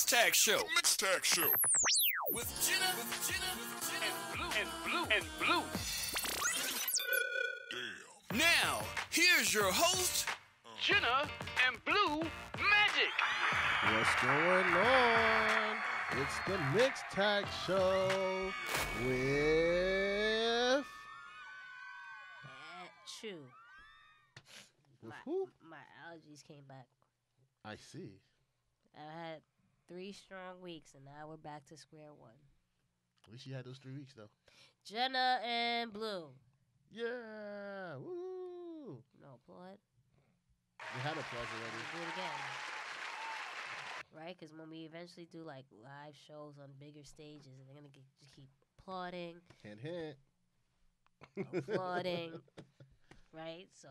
Mixed Tag Show. The Mixed Tag Show. With Jenna and Blue. Damn. Now, here's your host, Jenna and Blue Magic. What's going on? It's the Mixed Tag Show with Chew. who? My allergies came back. I see. I had 3 strong weeks, and now we're back to square one. At least you had those 3 weeks, though. Jenna and Blue. Yeah. Woo. No applaud. We had applause already. Do it again. Right? Because when we eventually do like live shows on bigger stages, they're going to just keep applauding. Hint, hint. Applauding. Right? So.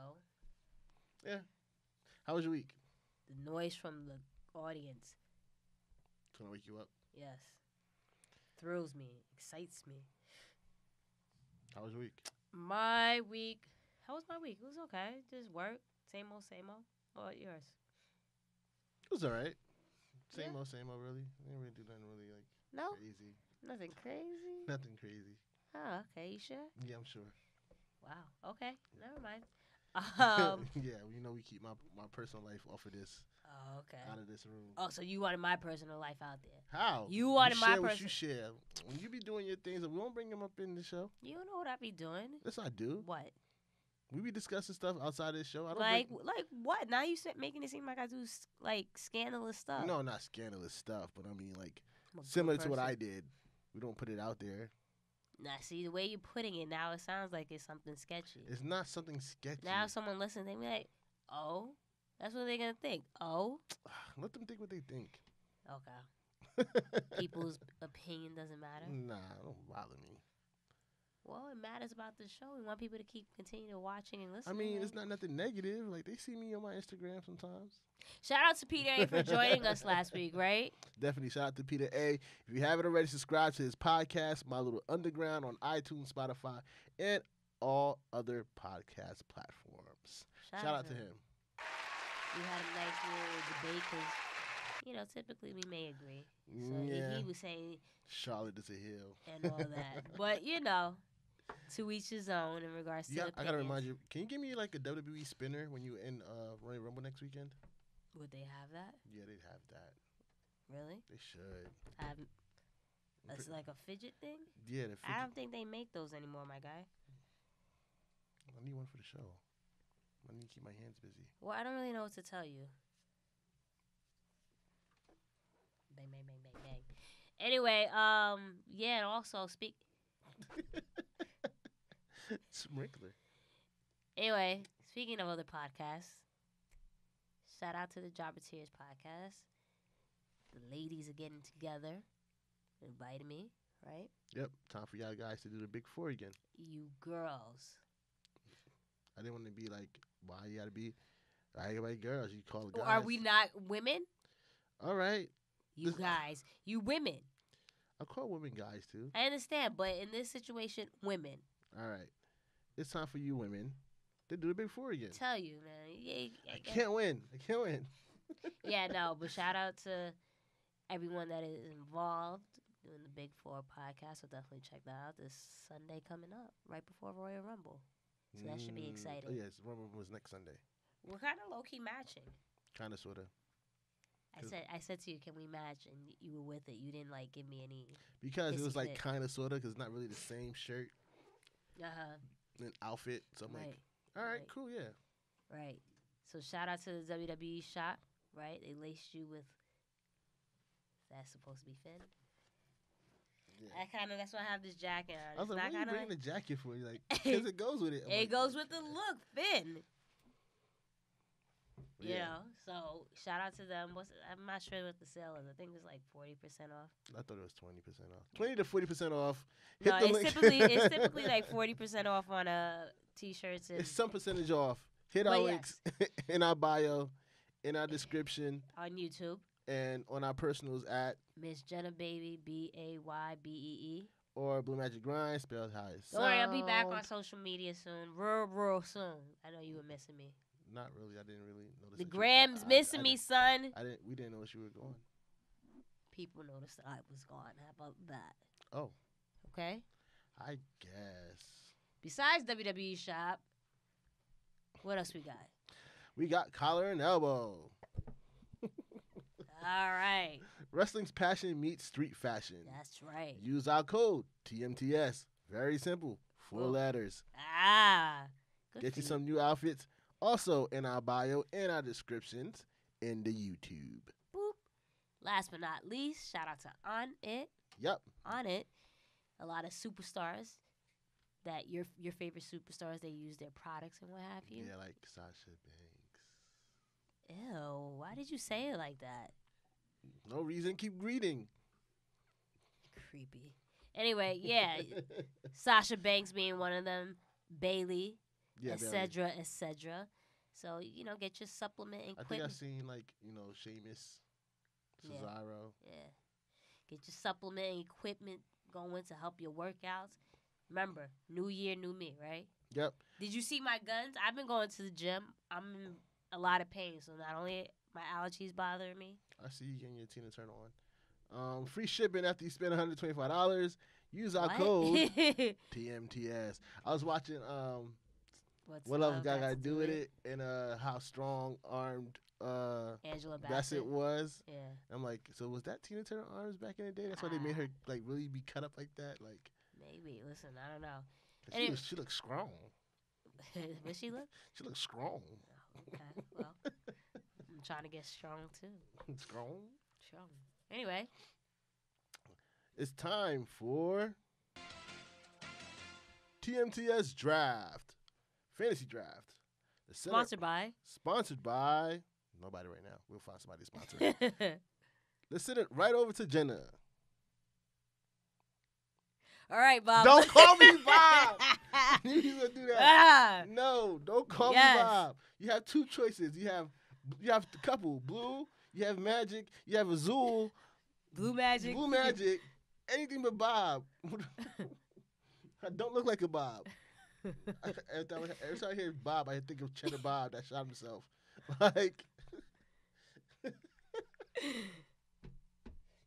Yeah. How was your week? The noise from the audience. It's going to wake you up. Yes. Thrills me. Excites me. How was your week? My week. How was my week? It was okay. Just work. Same old, same old. What about yours? It was all right. Same Yeah. old, really. I didn't really do nothing really like No? crazy. Nothing crazy? Nothing crazy. Oh, okay. You sure? Yeah, I'm sure. Wow. Okay. Never mind. Yeah, we keep my personal life off of this, Oh, okay. out of this room. Oh, so you wanted my personal life out there. How? You wanted my share what person- you share. When you be doing your things, we won't bring them up in the show. You don't know what I be doing. Yes, I do. What? We be discussing stuff outside of this show. I don't Like what? Now you making it seem like I do like scandalous stuff. No, not scandalous stuff, but I mean like I'm a good similar to what person. I did. We don't put it out there. Nah, see the way you're putting it now, it sounds like it's something sketchy. It's not something sketchy. Now if someone listens, they be like, "Oh, that's what they're gonna think." Oh, Let them think what they think. okay. People's opinion doesn't matter. Nah, don't bother me. Well, it matters about the show. We want people to keep continue watching and I listening. mean, it's right? not nothing negative. Like, they see me on my Instagram sometimes. Shout out to Peter A for joining us last week, right? Definitely shout out to Peter A. If you haven't already, subscribe to his podcast, My Little Underground, on iTunes, Spotify, and all other podcast platforms. Shout out to him. We had a nice little debate because, typically we may agree. So Yeah. he was saying Charlotte is a hill. and all that. But, to each his own in regards to Yeah, I gotta opinions. remind you. Can you give me like a WWE spinner when you in Royal Rumble next weekend? Would they have that? Yeah, they'd have that. Really? They should. It's like a fidget thing? Yeah, I don't think they make those anymore, my guy. I need one for the show. I need to keep my hands busy. Well, I don't really know what to tell you. Bang, bang, bang, bang, bang. Anyway, and also Sprinkler. Anyway, speaking of other podcasts, shout out to the Jobberteers podcast. The ladies are getting together, invited me, right? Yep, time for y'all guys to do the Big Four again. You girls. I didn't want to be like, why you gotta be, everybody girls, you call the guys. Are we not women? All right. You guys. You women. I call women guys too. I understand, but in this situation, women. All right. It's time for you women to do the Big Four again. Tell you, man. Yeah, I can't win. Yeah, no, but shout out to everyone that is involved doing the Big Four podcast. So definitely check that out this Sunday coming up, right before Royal Rumble. So that should be exciting. Oh, yes. Rumble was next Sunday. We're kind of low-key matching. Kind of, sort of. I said to you, can we match? And you were with it. You didn't, give me any. Because it was Kissy like fit. kind of, sort of, because it's not really the same shirt Uh-huh. and outfit. So I'm Right. like, all right, Right. cool, yeah. Right. So shout out to the WWE shop, right? They laced you with, that's supposed to be Finn. Yeah. That's why I have this jacket on. I was It's like, not what are you kinda bringing the jacket for? You're like, because it goes with it. I'm It like, goes with the look, Finn. You Yeah. know, so shout out to them. I'm not sure what the sale is. I think it's like 40% off. I thought it was 20% off. 20 to 40% off. No, Hit the link. it's typically like 40% off on t-shirts and It's some percentage off. Hit But our yes. links in our bio, in our description, on YouTube. and on our personals at Miss Jenna Baby BAYBEE. or Blue Magic Grind, spelled how it Don't worry, I'll be back on sound. social media soon, real soon. I know you were missing me. Not really. I didn't really notice. The that Grams I missing me, son. We didn't know she were going. people noticed that I was gone. How about that? Oh. Okay. I guess. Besides WWE Shop, what else we got? We got Collar and Elbow. All right. Wrestling's passion meets street fashion. That's right. Use our code TMTS. Very simple. 4 letters. Good Get you some new outfits. Also in our bio and our descriptions in the YouTube. Boop. Last but not least, shout out to On It. Yep. On It. A lot of superstars that your favorite superstars, they use their products and what have you. Yeah, like Sasha Banks. Ew. Why did you say it like that? No reason. Keep reading. Creepy. Anyway, yeah. Sasha Banks being one of them. Bailey. Etc. Etc. So, get your supplement and equipment. I think I've seen, Sheamus, Cesaro. Yeah. Get your supplement and equipment going to help your workouts. Remember, new year, new me, right? Yep. Did you see my guns? I've been going to the gym. I'm in a lot of pain, so not only my allergies bothering me. I see you getting your Tina Turner on. Free shipping after you spend $125. Use our code TMTS. I was watching What Love Got to Do with It and how strong-armed Angela Bassett was. Yeah. I'm like, so was that Tina Turner arms back in the day? That's why they made her really be cut up like that. Like maybe. Listen, I don't know. She looks strong. What she look? She looks strong. Oh, okay. Well, I'm trying to get strong too. Strong. Anyway, it's time for TMTS Draft. Fantasy Draft. Sponsored by nobody right now. We'll find somebody to sponsor it. Let's send it right over to Jenna. All right, Bob. Don't call me Bob. You gonna do that? No, don't call me Bob. You have 2 choices. You have a couple. Blue. You have Magic. You have Azul. Blue Magic. Anything but Bob. I don't look like a Bob. Every time I hear Bob, I think of Cheddar Bob that shot himself. Like.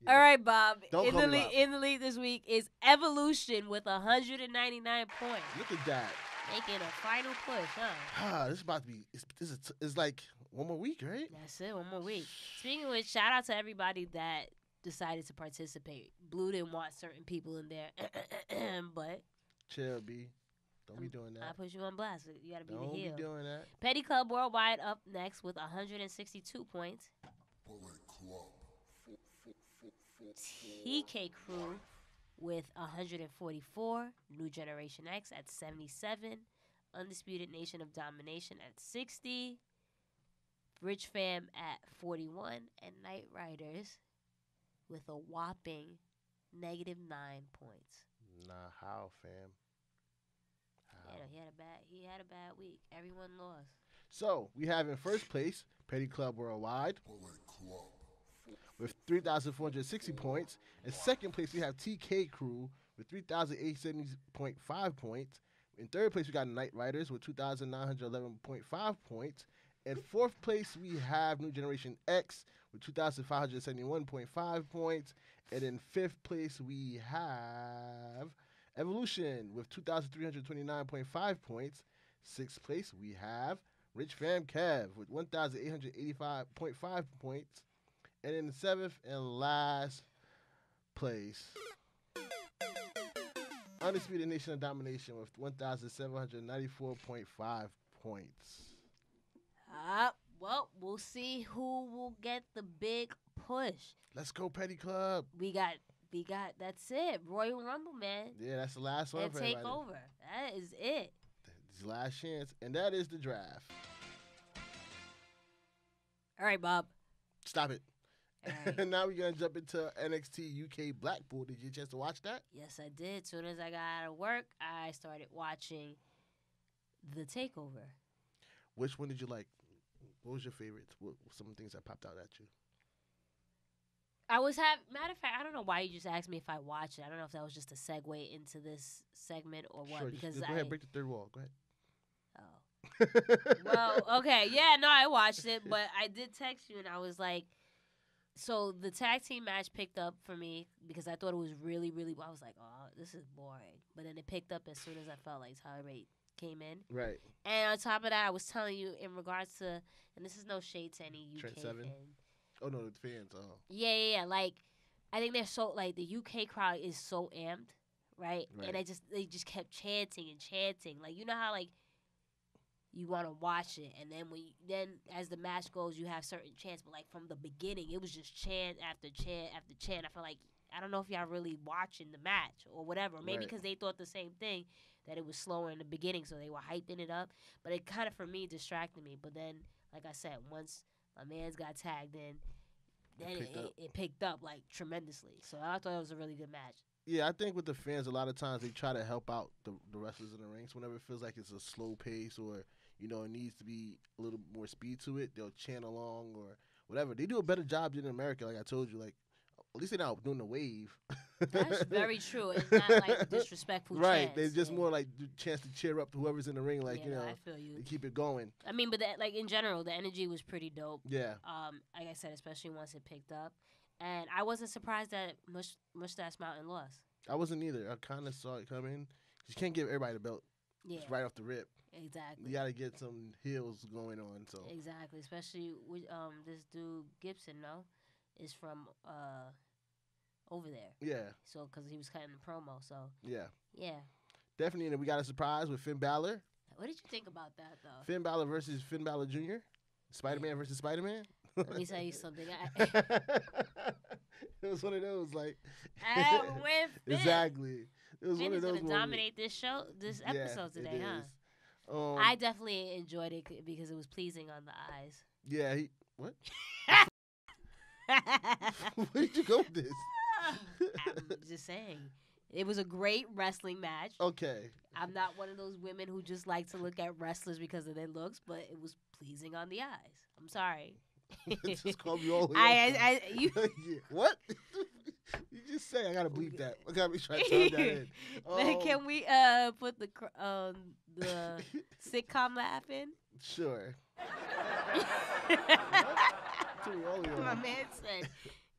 All right, Bob. Don't call me Bob. In the league this week is Evolution with 199 points. Look at that. Making a final push, huh? This is about to be. It's like one more week, right? That's it. One more week. Speaking of which, shout out to everybody that decided to participate. Blue didn't want certain people in there, but chill, B. Don't be doing that. I put you on blast. You gotta be the heel. Don't be doing that. Petty Club Worldwide up next with 162 points. TK Crew with 144. New Generation X at 77. Undisputed Nation of Domination at 60. Rich Fam at 41. And Night Riders with a whopping -9 points. Nah, how, fam? How? He had a bad week. Everyone lost. So we have in first place Petty Club Worldwide with 3,460 points. In second place we have TK Crew with 3,870.5 points. In third place we got Night Riders with 2,911.5 points. In fourth place we have New Generation X with 2,571.5 points. And in fifth place we have Evolution with 2,329.5 points. Sixth place we have Rich Fam Kev with 1,885.5 points. And in the seventh and last place, Undisputed Nation of Domination with 1,794.5 points. Well, we'll see who will get the big push. Let's go, Petty Club. We got. That's it. Royal Rumble, man. Yeah, that's the last one. And take over. That is it. It's the last chance, and that is the draft. All right, Bob. Stop it. All right. Now we're going to jump into NXT UK Blackpool. Did you get a chance to watch that? Yes, I did. As soon as I got out of work, I started watching The Takeover. Which one did you like? What was your favorite? What some things that popped out at you? Matter of fact, I don't know why you just asked me if I watched it. I don't know if that was just a segue into this segment or what. Sure, because just go ahead, break the third wall. Go ahead. Oh. Well, okay. Yeah, no, I watched it, but I did text you and I was like, So the tag team match picked up for me because I thought it was really, really. I was like, oh, this is boring. But then it picked up as soon as I felt like Tyler Bate came in. Right. And on top of that, I was telling you in regards to, and this is no shade to any UK Trent Seven? fan. Oh no, the fans. Oh. Yeah. Like, I think they're so like the UK crowd is so amped, right? And they just kept chanting and chanting. Like, you know how like you want to watch it, and then as the match goes, you have certain chants. But like from the beginning, it was just chant after chant after chant. I feel like I don't know if y'all really watching the match or whatever. Maybe because they thought the same thing, that it was slower in the beginning, so they were hyping it up. But it kind of for me distracted me. But then, like I said, once my man's got tagged in, then it picked up like tremendously. So I thought it was a really good match. Yeah, I think with the fans, a lot of times they try to help out the wrestlers in the rings. Whenever it feels like it's a slow pace or, you know, it needs to be a little more speed to it, they'll chant along or whatever. They do a better job than in America, like I told you. Like, at least they're not doing the wave. That's very true. It's not like disrespectful right. chants. They're just more like the chance to cheer up whoever's in the ring, like, you know, I feel you. to keep it going. I mean, but like in general, the energy was pretty dope. Yeah. Like I said, especially once it picked up. And I wasn't surprised that Mustache Mountain lost. I wasn't either. I kind of saw it coming. You can't give everybody the belt. Yeah. Just right off the rip. Exactly. You got to get some heels going on. So exactly, especially with this dude Gibson, is from over there. Yeah. So because he was cutting the promo, so yeah. Yeah. Definitely, and we got a surprise with Finn Balor. What did you think about that though? Finn Balor versus Finn Balor Jr. Spider-Man versus Spider-Man. Let me tell you something. It was one of those like. I went Finn. Exactly. It was Finn one of those. Is gonna dominate this episode today, huh? I definitely enjoyed it because it was pleasing on the eyes. Yeah. What? Where did you go with this? I'm just saying. It was a great wrestling match. Okay. I'm not one of those women who just like to look at wrestlers because of their looks, but it was pleasing on the eyes. I'm sorry. Just call me all the you What? You just say I gotta bleep that. I gotta be trying to tell that in. Can we put the sitcom laugh in? Sure. My man said,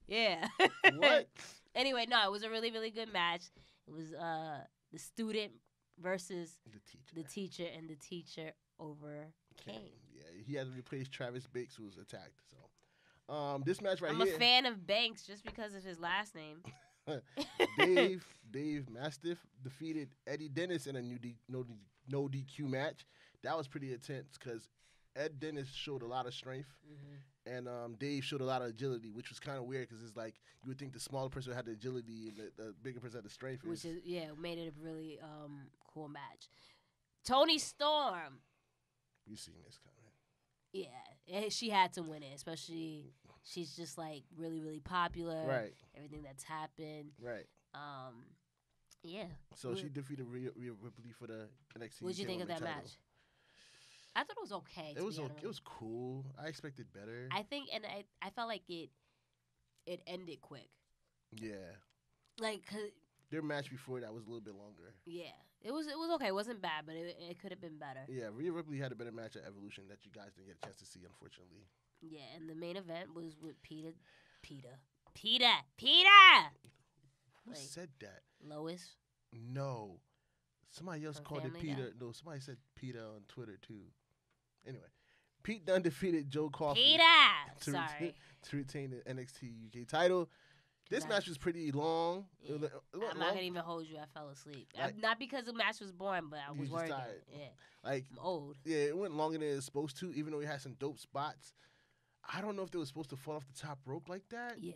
"Yeah." What? Anyway, no, it was a really, really good match. It was the student versus the teacher, and the teacher overcame. Yeah, he had to replace Travis Banks, who was attacked. So, this match here. I'm a fan of Banks just because of his last name. Dave Mastiff defeated Eddie Dennis in a no DQ match. That was pretty intense because Ed Dennis showed a lot of strength, and Dave showed a lot of agility, which was kind of weird because it's like you would think the smaller person had the agility and the bigger person had the strength. Which is made it a really cool match. Toni Storm. You seen this coming? Yeah, she had to win it, especially she's just like really, really popular. Right. Everything that's happened. Right. Yeah. So she defeated Rhea Ripley for the NXT. What did you think of that match? I thought it was okay. It was cool. I expected better. I think, and I felt like it ended quick. Yeah. Like, 'cause their match before that was a little bit longer. Yeah. It was okay. It wasn't bad, but it could have been better. Yeah, Rhea Ripley had a better match at Evolution that you guys didn't get a chance to see, unfortunately. Yeah, and the main event was with Peter. Who said that? Lois? No. Somebody else called it Peter. Guy? No, somebody said Peter on Twitter, too. Anyway, Pete Dunne defeated Joe Coffey. Peter! To retain the NXT UK title. This match was pretty long. Yeah. I'm not going to even hold you. I fell asleep. Not because the match was boring, but I was working. Yeah. Like, I'm old. Yeah, it went longer than it was supposed to, even though we had some dope spots. I don't know if they were supposed to fall off the top rope like that. Yeah.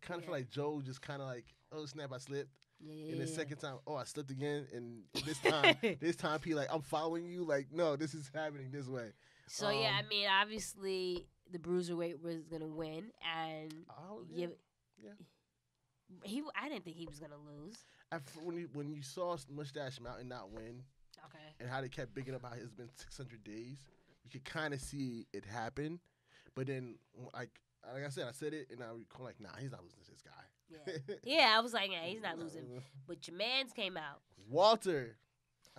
Kind of feel like Joe just kind of like, oh, snap, I slipped. Yeah. And the second time, oh, I slipped again. And this time, P, like, I'm following you. Like, no, this is happening this way. So, I mean, obviously, the Bruiserweight was going to win. And yeah. I didn't think he was going to lose. When you saw Mustache Mountain not win, and how they kept bigging up how it's been 600 days, you could kind of see it happen. But then, like I said, I said it, and I recall, like, nah, he's not losing to this guy. Yeah, I was like, yeah, he's not losing. But your man's came out. Walter.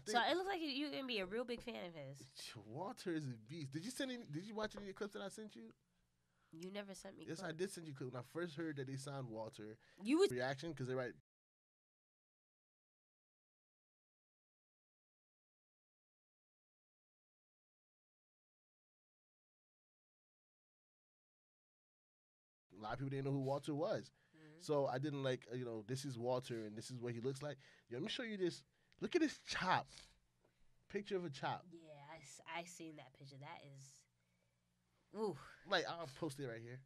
So it looks like you're going to be a real big fan of his. Walter is a beast. Did you watch any of the clips that I sent you? You never sent me. Yes, clips. I did send you clip when I first heard that they signed Walter. You was Reaction because they write. A lot of people didn't know who Walter was. So I didn't like, this is Walter and this is what he looks like. Let me show you this. Look at this chop. Picture of a chop. Yeah, I seen that picture. That is, ooh, Like, I'll post it right here.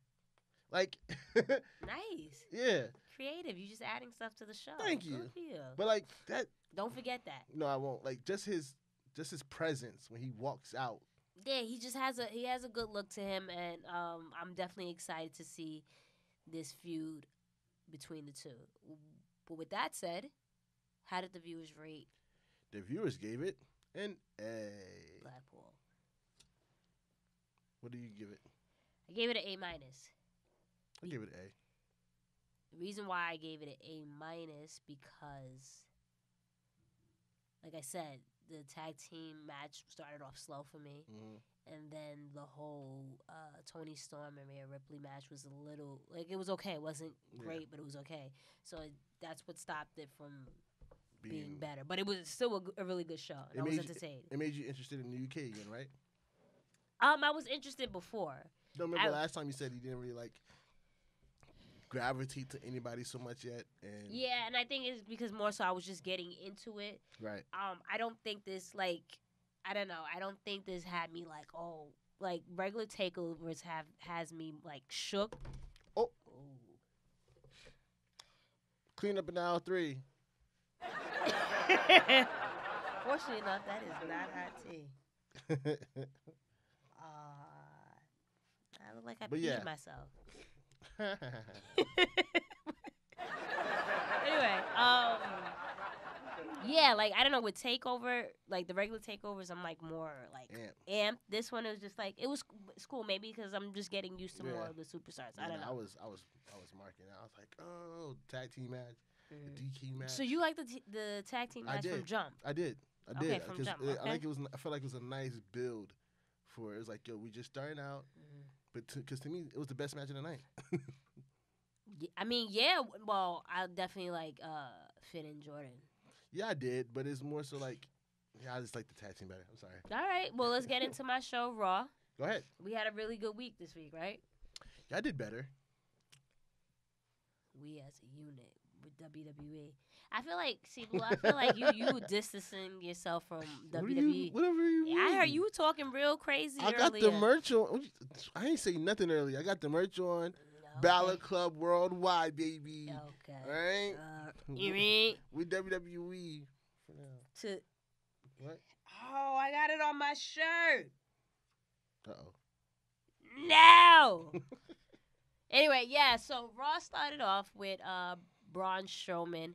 Like, nice. Yeah. Creative. You just adding stuff to the show. Thank you. Good for you. But like that. Don't forget that. No, I won't. Like just his presence when he walks out. Yeah, he just has a good look to him, and I'm definitely excited to see this feud between the two. But with that said, how did the viewers rate The viewers gave it an A. Blackpool? What do you give it? I gave it an A minus. I gave it an A. The reason why I gave it an A minus because, like I said, the tag team match started off slow for me. And then the whole Tony Storm and Rhea Ripley match was a little, like, it was okay. It wasn't great, but it was okay. So that's what stopped it from being better. But it was still a really good show. And I was entertained. It made you interested in the UK again, right? I was interested before. No, remember last time you said you didn't really, like, gravitate to anybody so much yet? And yeah, and I think it's because more so I was just getting into it. Right. I don't think this, like, I don't know. I don't think this had me like, oh, like regular takeovers has me like shook. Oh. Clean up in aisle 3. Fortunately enough, that is not hot tea. I look like I peed myself. Anyway, yeah, like I don't know, with takeover, like the regular takeovers, I'm like more like amped. This one was just like it's cool, maybe because I'm just getting used to more of the superstars. I don't know. I was marking out. I was like, oh, tag team match, the DQ match. So you like the tag team match from Jump? I did. Okay, from Jump. Okay. I felt like it was a nice build for it. It was like, yo, we just starting out, but because to me it was the best match of the night. I mean, yeah. Well, I definitely like Finn and Jordan. Yeah, I did, but it's more so like, I just like the tag team better. I'm sorry. All right, well, let's get into my show, Raw. Go ahead. We had a really good week this week, right? Yeah, I did better. We as a unit with WWE. I feel like, Blue, I feel like you distancing yourself from WWE. Whatever you mean. I heard you talking real crazy earlier. I got the merch on. I ain't say nothing earlier. I got the merch on. Okay. Balor Club Worldwide, baby. Okay. All right? You mean? We WWE for now. What? Oh, I got it on my shirt. Uh-oh. No! Anyway, yeah, so Raw started off with Braun Strowman.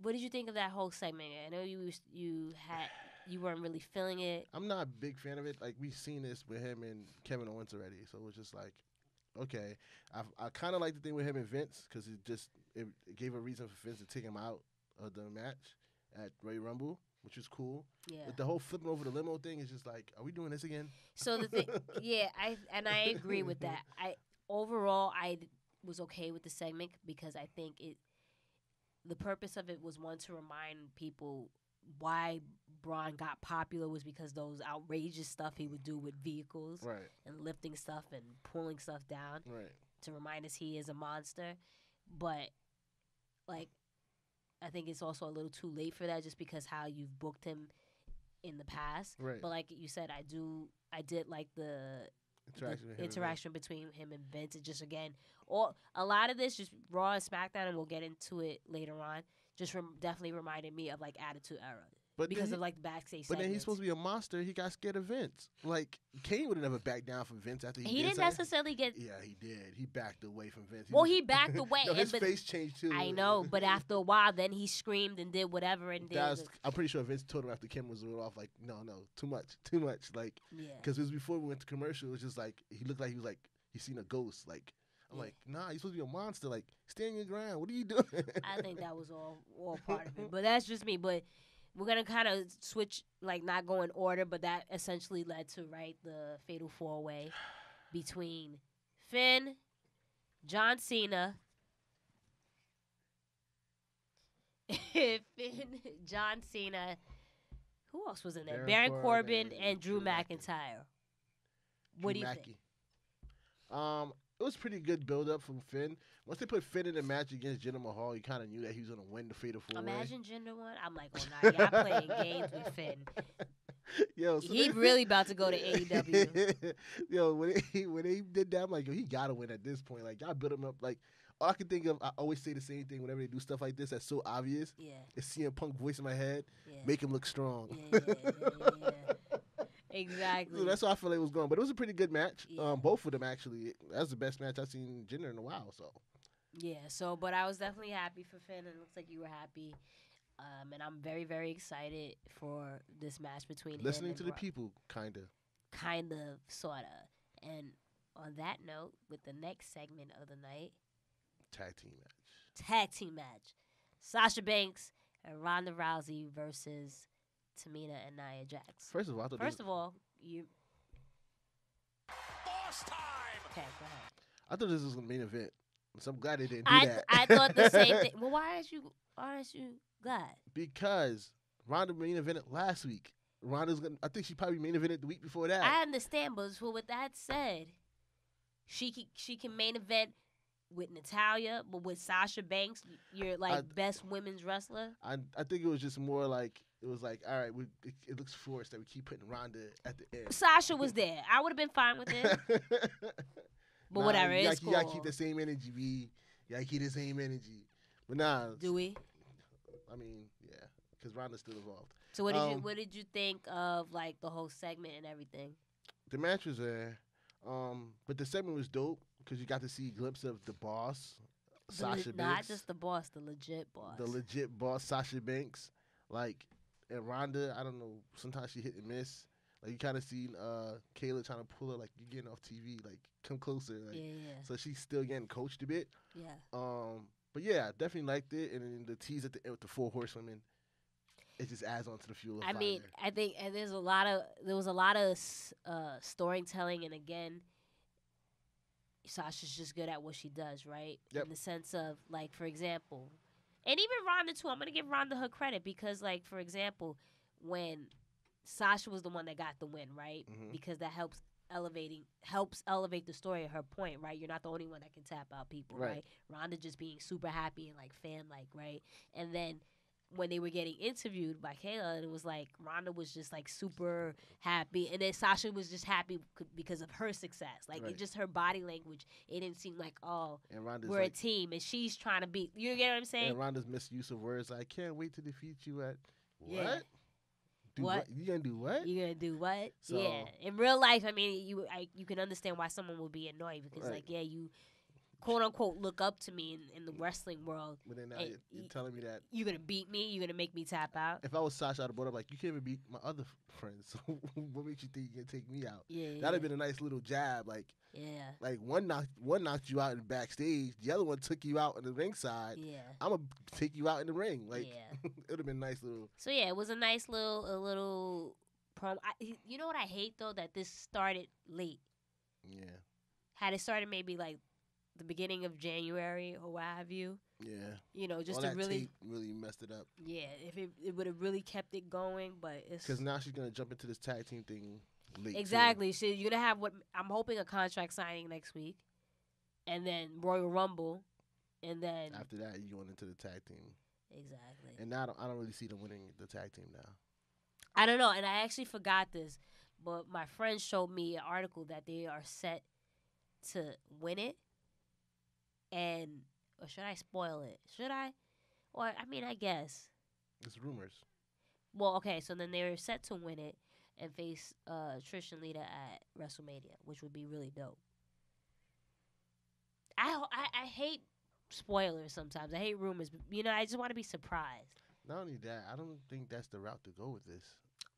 What did you think of that whole segment? I know you weren't really feeling it. I'm not a big fan of it. Like, we've seen this with him and Kevin Owens already, so it was just like, okay. I kind of like the thing with him and Vince because it gave a reason for Vince to take him out of the match at Royal Rumble, which was cool. Yeah. But the whole flipping over the limo thing is just like, are we doing this again? So the thing, yeah, I agree with that. Overall I was okay with the segment because I think the purpose of it was one to remind people why Braun got popular was because those outrageous stuff he would do with vehicles, right, and lifting stuff and pulling stuff down, right, to remind us he is a monster. But like, I think it's also a little too late for that, just because how you've booked him in the past. Right. But like you said, I did like the interaction between him and Vince. It just, again, a lot of this just Raw and SmackDown, and we'll get into it later on, just definitely reminded me of like Attitude Era. But because of like the backstage segments. But then he's supposed to be a monster. He got scared of Vince. Like, Kane would have never backed down from Vince after he didn't necessarily get. Yeah, he did. He backed away from Vince. He backed away. No, his face changed too. I know, but after a while, then he screamed and did whatever and did. I'm pretty sure Vince told him after Kim was off, like, no, too much. Like, because it was before we went to commercial. It was just like he looked like he seen a ghost. Like, I'm like, nah, you're supposed to be a monster. Like, stand your ground. What are you doing? I think that was all part of it, but that's just me. But we're gonna kind of switch, like not go in order, but that essentially led to the Fatal 4-Way between Finn, John Cena, John Cena. Who else was in there? Baron Corbin and Drew McIntyre. What do you think? It was pretty good build up from Finn. Once they put Finn in the match against Jinder Mahal, you kind of knew that he was gonna win the Fatal 4-Way. Imagine Jinder won. I'm like, oh nah, y'all playing games with Finn. Yo, so he really about to go to AEW. Yo, when they did that, I'm like, yo, he gotta win at this point. Like, y'all build him up. Like, all I can think of, I always say the same thing whenever they do stuff like this that's so obvious. Yeah. It's CM Punk voice in my head. Yeah. Make him look strong. Yeah. Exactly. So that's how I feel like it was going. But it was a pretty good match. Yeah. Both of them, actually. That's the best match I've seen Jinder in a while. So. Yeah, but I was definitely happy for Finn, and it looks like you were happy. And I'm very, very excited for this match between Listening him and to the people, kind of. Kind of, sort of. And on that note, with the next segment of the night. Tag team match. Sasha Banks and Ronda Rousey versus Tamina and Nia Jax. First of all, you. Boss time! Okay, go ahead. I thought this was the main event. So I'm glad they didn't do that. I thought the same thing. Well, why aren't you glad? Because Ronda main evented last week. I think she probably main evented the week before that. I understand, but with that said, she can main event with Natalya, but with Sasha Banks, you're best women's wrestler. I think it was just more like, it was like, all right, it looks forced that we keep putting Ronda at the end. Sasha was there. I would have been fine with it. But whatever, it's cool. You gotta keep the same energy, B. You gotta keep the same energy. But nah. Do we? I mean, yeah, because Ronda's still involved. So what did you think of the whole segment and everything? The match was there, but the segment was dope because you got to see a glimpse of the boss, Sasha Banks. Not just the boss, the legit boss. The legit boss, Sasha Banks. And Ronda, I don't know, sometimes she hit and miss. You kind of seen Kayla trying to pull her, you're getting off TV, come closer. Yeah. So she's still getting coached a bit. Yeah. But yeah, definitely liked it. And then the tease at the end with the 4 horsewomen, it just adds on to the fuel of fire. I mean, I think, and there was a lot of storytelling, and again, Sasha's just good at what she does, right? Yep. In the sense of, for example, and even Ronda too. I'm gonna give Ronda her credit because, for example, when Sasha was the one that got the win, right? Mm-hmm. Because that helps elevate the story at her point, right? You're not the only one that can tap out people, right? Ronda just being super happy and fan-like, right? And then when they were getting interviewed by Kayla, and it was Ronda was just super happy, and then Sasha was just happy because of her success. It just her body language, it didn't seem we're a team, and she's trying to beat. You get what I'm saying? And Ronda's misuse of words, I can't wait to defeat you at what? Yeah. What? You gonna do what? You gonna do what? So, yeah. In real life, I mean, you can understand why someone would be annoyed because, you quote unquote look up to me in the wrestling world. But then now you're telling me that you're gonna beat me. You're gonna make me tap out. If I was Sasha, I'd have brought up you can't even beat my other friends. So what makes you think you can take me out? Yeah. That'd have been a nice little jab. Yeah. One knocked you out in backstage. The other one took you out in the ringside. Yeah. I'm gonna take you out in the ring. Yeah. It would have been a nice little. So yeah, it was a nice little promo. You know what I hate though, that this started late. Yeah. Had it started maybe the beginning of January or what have you. Yeah. Just all to that tape really messed it up. Yeah, if it would have really kept it going, but it's because now she's gonna jump into this tag team thing late. Exactly. So you're gonna have what I'm hoping a contract signing next week, and then Royal Rumble, and then after that you're going into the tag team. Exactly. And now I don't really see them winning the tag team now. I don't know, and I actually forgot this, but my friend showed me an article that they are set to win it. Or should I spoil it? Should I? Or, I mean, I guess. It's rumors. Well, okay, so then they're set to win it and face Trish and Lita at WrestleMania, which would be really dope. I hate spoilers sometimes. I hate rumors. But, I just want to be surprised. Not only that, I don't think that's the route to go with this.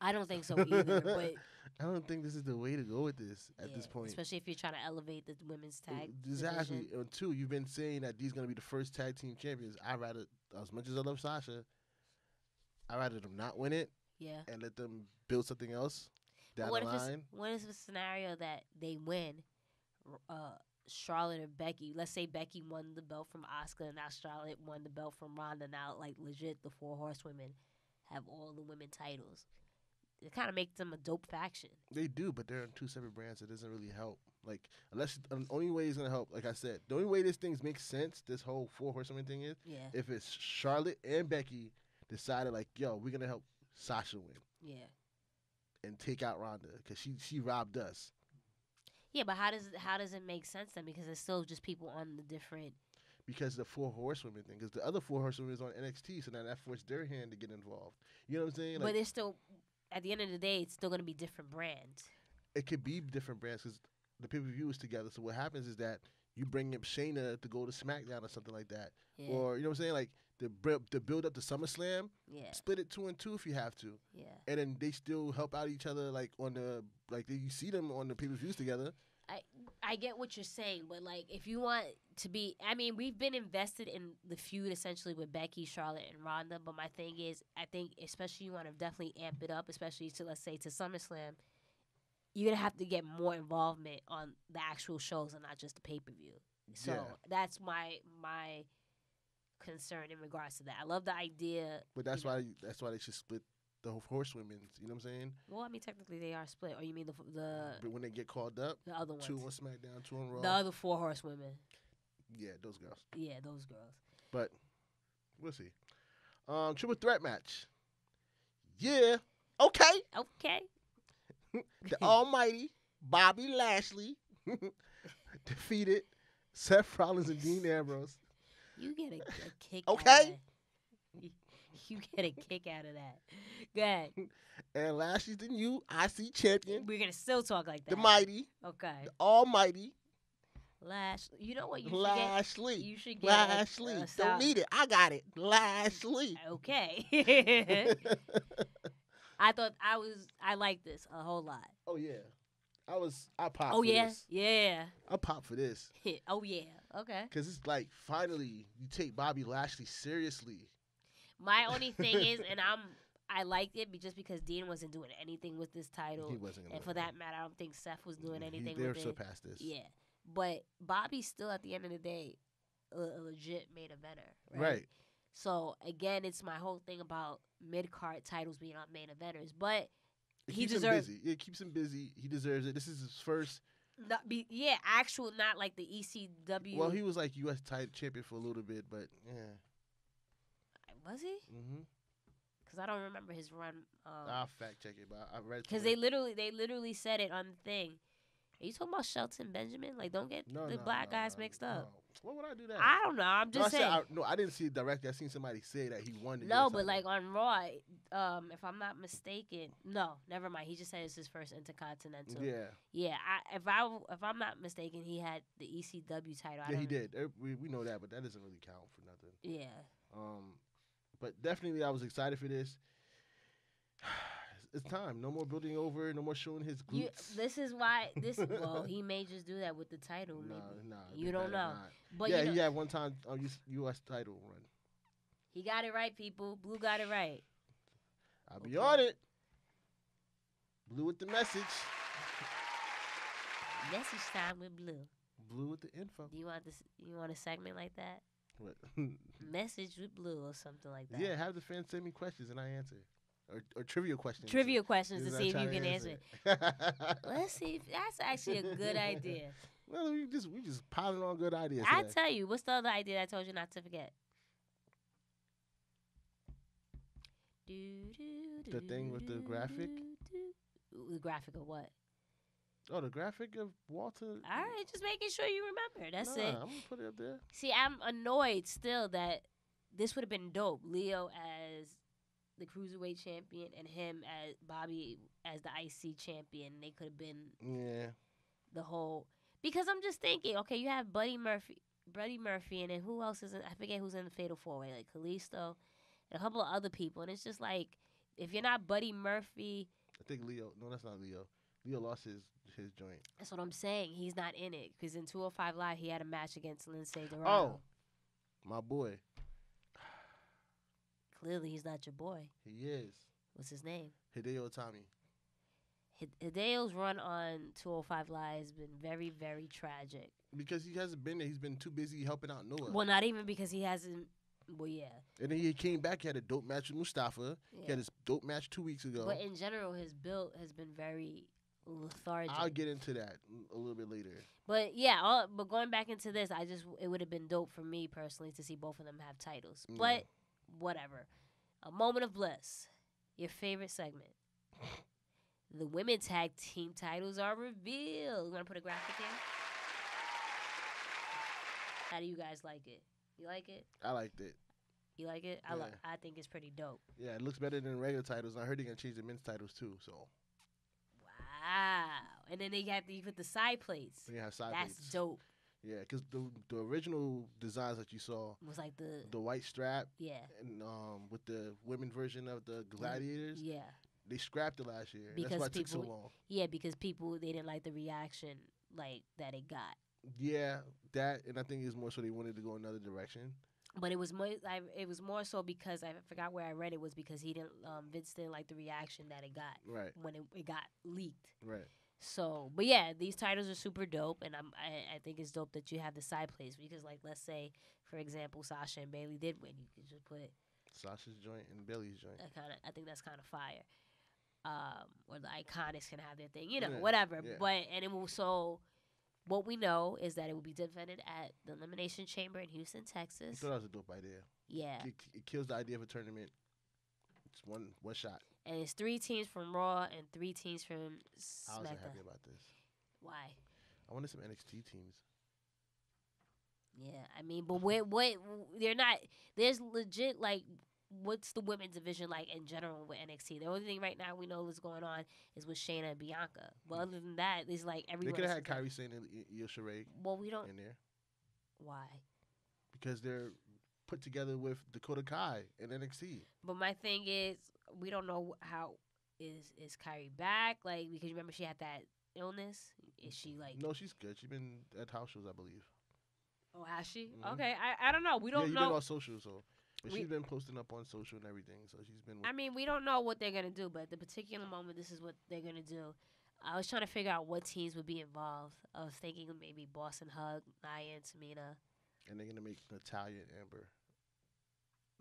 I don't think so either, but I don't think this is the way to go with this at this point. Especially if you're trying to elevate the women's tag Exactly. division. And two, you've been saying that these going to be the first tag team champions. As much as I love Sasha, I'd rather them not win it. Yeah. And let them build something else down the line. What if it's a scenario that they win, Charlotte or Becky? Let's say Becky won the belt from Asuka, and now Charlotte won the belt from Ronda. Now, like, legit, the 4 horsewomen have all the women titles. It kind of makes them a dope faction. They do, but they're in 2 separate brands. It doesn't really help. Like, unless the only way it's gonna help, like I said, the only way this thing makes sense, this whole 4 horsewomen thing is, if it's Charlotte and Becky decided, like, yo, we're gonna help Sasha win. Yeah. And take out Ronda because she robbed us. Yeah, but how does it make sense then? Because it's still just people on the different. Because the 4 horsewomen thing, because the other 4 horsewomen is on NXT, so now that forced their hand to get involved. You know what I'm saying? Like, but it's still, at the end of the day, it's still gonna be different brands. It could be different brands because the pay-per-view is together. So what happens is that you bring up Shayna to go to Smackdown or something like that, or you know what I'm saying, like. The build up to SummerSlam, split it 2 and 2 if you have to, and then they still help out each other like on the you see them on the pay-per-views together. I get what you're saying, but like if you want to be, I mean, we've been invested in the feud essentially with Becky, Charlotte, and Ronda. But my thing is, I think especially you want to definitely amp it up, especially to let's say to SummerSlam. You're gonna have to get more involvement on the actual shows and not just the pay-per-view. So that's my concern in regards to that. I love the idea, but that's why they should split the horsewomen. You know what I'm saying? Well, I mean, technically they are split. Or you mean the but when they get called up, the other ones, 2 on SmackDown, 2 on Raw, the other 4 horsewomen. Yeah, those girls. Yeah, those girls. But we'll see. Triple threat match. Yeah. Okay. The almighty Bobby Lashley defeated Seth Rollins and Dean Ambrose. You get a kick okay. Out of that. You get a kick out of that. Go ahead. And Lashley's the new IC champion. We're going to still talk like that. The mighty. Okay. The almighty. Lashley. You know what? Lashley. You should get Lashley. Don't need it. I got it. Lashley. Okay. I liked this a whole lot. Oh, yeah. I popped for this. Yeah. I popped for this. Oh, yeah. Okay. Because it's like, finally, you take Bobby Lashley seriously. My only thing is, and I liked it just because Dean wasn't doing anything with this title. He wasn't. And for that matter, I don't think Seth was doing anything with it. They're surpassed this. Yeah. But Bobby's still, at the end of the day, a legit main eventer. Right. So, again, it's my whole thing about mid-card titles being on main eventers. But he deserves it. It keeps him busy. He deserves it. This is his first. Not like the ECW. Well, he was like U.S. title champion for a little bit, but yeah. Was he? Mm-hmm. Because I don't remember his run. I'll fact check it, but I read. Because they literally said it on the thing. Are you talking about Shelton Benjamin? Like, don't get the black guys mixed up. No. What would I do that? I don't know. I'm just saying. I didn't see it directly. I seen somebody say that he won. But like on Raw, if I'm not mistaken, no, never mind. He just said it's his first Intercontinental. Yeah. Yeah. If I'm not mistaken, he had the ECW title. Yeah, he did. We know that, but that doesn't really count for nothing. Yeah. But definitely, I was excited for this. It's time. No more building over. No more showing his glutes. This is why. Well, he may just do that with the title. No. You don't know. Not. But yeah, he had one time U.S. title run. He got it right, people. Blue got it right. I'll be on it. Blue with the message. Message time with Blue. Blue with the info. Do you want this? You want a segment like that? What? Message with Blue or something like that. Yeah, have the fans send me questions and I answer. Or trivia questions. Trivia questions to see if you can answer it. Let's see. If that's actually a good idea. Well, we just piling on good ideas. I tell you, what's the other idea I told you not to forget? The thing with the graphic? The graphic of what? Oh, the graphic of Walter. All right, just making sure you remember. That's it. I'm going to put it up there. See, I'm annoyed still that this would have been dope. Leo as the Cruiserweight champion and him as Bobby as the IC champion. They could have been the whole... Because I'm just thinking, okay, you have Buddy Murphy, and then who else is in... I forget who's in the Fatal 4-Way. Like Kalisto and a couple of other people. And it's just like, if you're not Buddy Murphy... I think Leo... No, that's not Leo. Leo lost his joint. That's what I'm saying. He's not in it. Because in 205 Live, he had a match against Lindsay Dorado. Oh, my boy. Clearly, he's not your boy. He is. What's his name? Hideo Itami. Hideo's run on 205 Live has been very, very tragic. Because he hasn't been there. He's been too busy helping out Noah. Well, not even because he hasn't. Well, yeah. And then he came back. He had a dope match with Mustafa. Yeah. He had his dope match 2 weeks ago. But in general, his build has been very lethargic. I'll get into that a little bit later. But yeah, but going back into this, it would have been dope for me personally to see both of them have titles. Yeah. But whatever. A moment of bliss. Your favorite segment. The women's tag team titles are revealed. You want to put a graphic in? How do you guys like it? You like it? I liked it. You like it? Yeah. I think it's pretty dope. Yeah, it looks better than regular titles. I heard they're going to change the men's titles too, so. Wow. And then you put the side plates. They have side plates. That's dope. Yeah, because the original designs that you saw was like the white strap. Yeah. And with the women version of the gladiators. Yeah. They scrapped it last year. That's why it took so long. Yeah, because they didn't like the reaction that it got. Yeah, that, and I think it's more so they wanted to go another direction. But it was more so because I forgot where I read it was because Vince didn't like the reaction that it got when it got leaked. Right. So, but yeah, these titles are super dope, and I think it's dope that you have the side plates because, like, let's say for example, Sasha and Bailey did win, you could just put Sasha's joint and Bailey's joint. I think that's kind of fire. Or the Iconics can have their thing, whatever. Yeah. But what we know is that it will be defended at the Elimination Chamber in Houston, Texas. I thought that was a dope idea. Yeah. It kills the idea of a tournament. It's one shot. And it's 3 teams from Raw and 3 teams from SmackDown. I wasn't happy about this. Why? I wanted some NXT teams. Yeah, I mean, but what they're not. There's legit what's the women's division like in general with NXT? The only thing right now we know what's going on is with Shayna and Bianca. But other than that, it's like everyone. They could have had Kairi Sane and Io Shirai. Well, we don't. In there. Why? Because they're put together with Dakota Kai and NXT. But my thing is, we don't know how is Kairi back? Because you remember she had that illness. Is she No, she's good. She's been at house shows, I believe. Oh, has she? Mm-hmm. Okay, I don't know. We don't know. Been on social, so. But she's been posting up on social and everything, so she's been. I mean, we don't know what they're gonna do, but at the particular moment, this is what they're gonna do. I was trying to figure out what teams would be involved. I was thinking maybe Boston Hug, Nia, and Tamina. And they're gonna make Natalia and Amber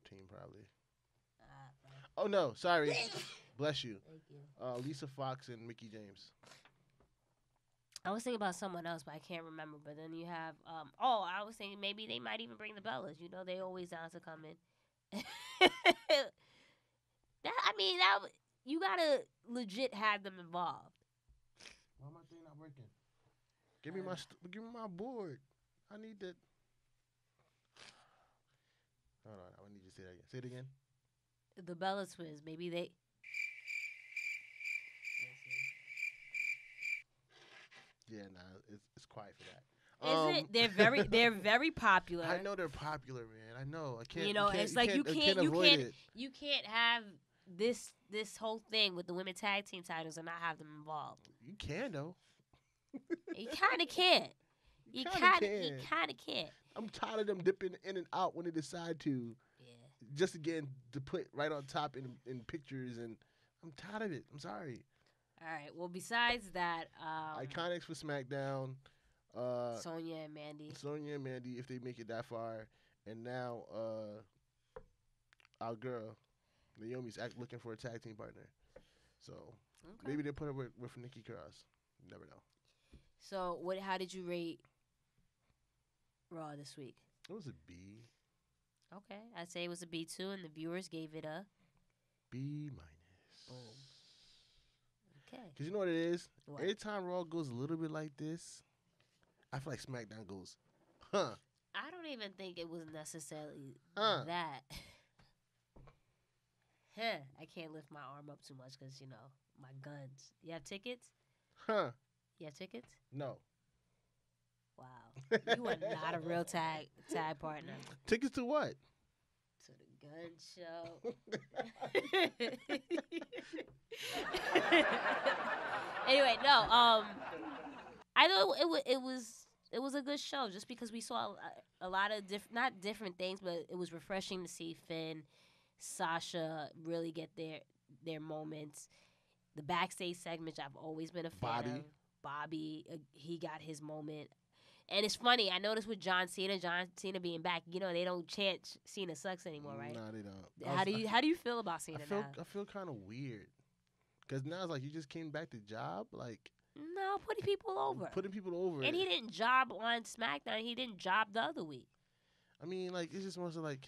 team probably. Oh no, sorry. Bless you. Thank you. Lisa Fox and Mickey James. I was thinking about someone else, but I can't remember. But then you have, I was thinking maybe they might even bring the Bellas. They always down to come in. You gotta legit have them involved. Why my thing not working? Give me my board. I need that. Hold on, I need you to say that again. Say it again. The Bella Twins, maybe they. Yeah, it's quiet for that. Is it? They're very popular. I know they're popular, man. I know. I can't. You can't have this whole thing with the women tag team titles and not have them involved. You can though. You kind of can't. You kind of can't. I'm tired of them dipping in and out when they decide to. Yeah. Just again to put right on top in pictures, and I'm tired of it. I'm sorry. All right. Well, besides that, Iconics for SmackDown. Sonya and Mandy, if they make it that far, and now our girl Naomi's looking for a tag team partner. So maybe they put her with Nikki Cross. You never know. So how did you rate Raw this week? It was a B. Okay, I'd say it was a B2, and the viewers gave it a B-. Boom. Okay. Because you know what it is? What? Every time Raw goes a little bit like this, I feel like SmackDown goes, huh. I don't even think it was necessarily that. I can't lift my arm up too much because, my guns. You have tickets? Huh. You have tickets? No. Wow. You are not a real tag partner. Tickets to what? To the gun show. Anyway, no. I know it was a good show just because we saw a lot of not different things, but it was refreshing to see Finn, Sasha really get their moments. The backstage segments, I've always been a fan of. Bobby, he got his moment. And it's funny, I noticed with John Cena being back, they don't chant Cena sucks anymore, right? No, they don't. How do you feel about Cena now? I feel kind of weird. Because now it's like you just came back to job, like... No, putting people over. And he didn't job on SmackDown. He didn't job the other week. I mean, like, it's just more so like...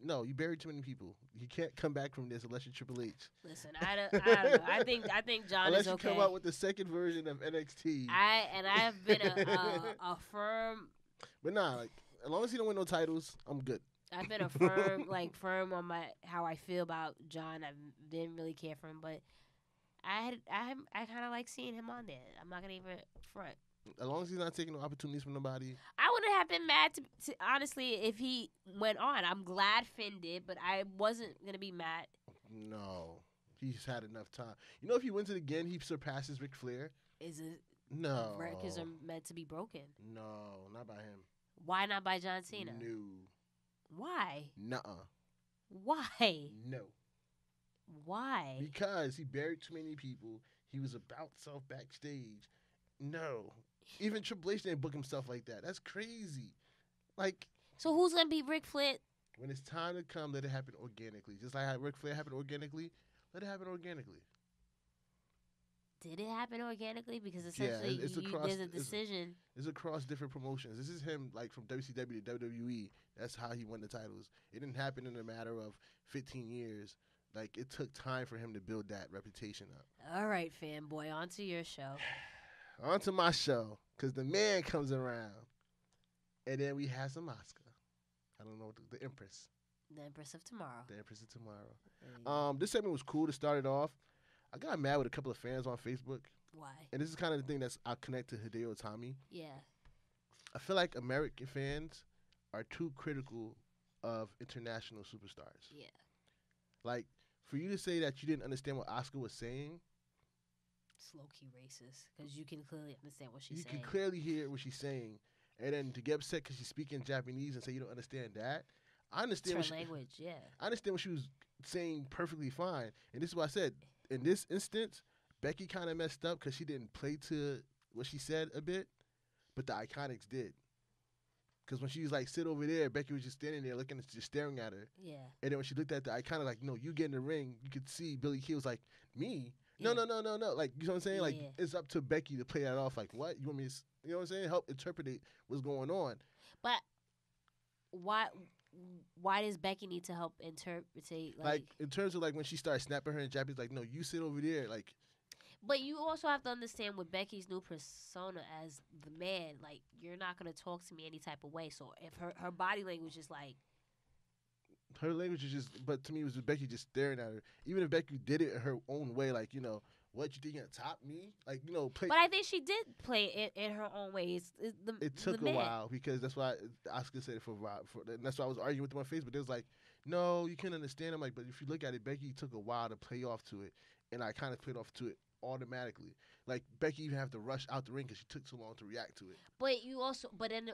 No, you buried too many people. You can't come back from this unless you're Triple H. Listen, I don't know. I think John unless is okay. Unless you come out with the second version of NXT. I've been a firm. But nah, like as long as he don't win no titles, I'm good. I've been a firm on how I feel about John. I didn't really care for him, but I kind of like seeing him on there. I'm not gonna even front. As long as he's not taking no opportunities from nobody. I wouldn't have been mad, to honestly, if he went on. I'm glad Finn did, but I wasn't going to be mad. No. He's had enough time. You know, if he wins it again, he surpasses Ric Flair. Is it? No. Records are meant to be broken. No, not by him. Why not by John Cena? No. Why? Nuh-uh. Why? No. Why? Because he buried too many people. He was about self backstage. No. Even Triple H didn't book himself like that. That's crazy. Like, so who's gonna be Ric Flair? When it's time to come, let it happen organically. Just like how Ric Flair happened organically, let it happen organically. Did it happen organically? Because essentially, there's a decision. It's across different promotions. This is him, like from WCW to WWE. That's how he won the titles. It didn't happen in a matter of 15 years. Like, it took time for him to build that reputation up. All right, fanboy, on to your show. On to my show, because the man comes around. And then we have some Asuka. I don't know, the Empress. The Empress of Tomorrow. The Empress of Tomorrow. This segment was cool to start it off. I got mad with a couple of fans on Facebook. Why? And this is kind of the thing that's I connect to Hideo Itami. Yeah. I feel like American fans are too critical of international superstars. Yeah. Like, for you to say that you didn't understand what Asuka was saying... It's low-key racist, because you can clearly understand what she's saying. You can clearly hear what she's saying. And then to get upset because she's speaking Japanese and say you don't understand that, I understand. It's her language, yeah. I understand what she was saying perfectly fine. And this is what I said. In this instance, Becky kind of messed up because she didn't play to what she said a bit, but the Iconics did. Because when she was like, sit over there, Becky was just standing there looking, just staring at her. Yeah. And then when she looked at the Iconic, like, no, you get in the ring, you could see Billy Kay was like, me? No. Like, you know what I'm saying? Like, it's up to Becky to play that off. Like, what? You want me to, you know what I'm saying? Help interpret what's going on. But why does Becky need to help interpret? Like, in terms of, like, when she started snapping her in Japanese, like, no, you sit over there. Like. But you also have to understand with Becky's new persona as the man, like, you're not going to talk to me any type of way. So if her body language is like. Her language is just, but to me, it was Becky just staring at her. Even if Becky did it in her own way, like, you know, what, you think you're going to top me? Like, you know, play. But I think she did play it in her own way. It took a while because that's why Asuka said it for a while. And that's why I was arguing with them on Facebook. They was like, no, you can't understand. I'm like, but if you look at it, Becky took a while to play off to it. And I kind of played off to it automatically. Like, Becky even have to rush out the ring because she took so long to react to it. But then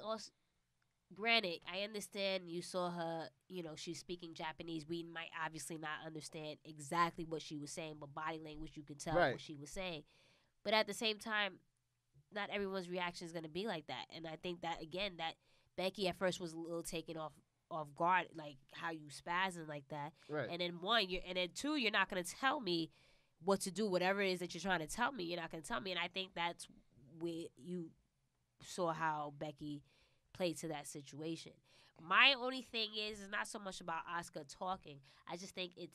granted, I understand you saw her, you know, she's speaking Japanese. We might obviously not understand exactly what she was saying, but body language, you can tell what she was saying. But at the same time, not everyone's reaction is going to be like that. And I think that, again, that Becky at first was a little taken off guard, like how you spazzing like that. Right. And then and then two, you're not going to tell me what to do. Whatever it is that you're trying to tell me, you're not going to tell me. And I think that's where you saw how Becky play to that situation. My only thing is not so much about Asuka talking. I just think it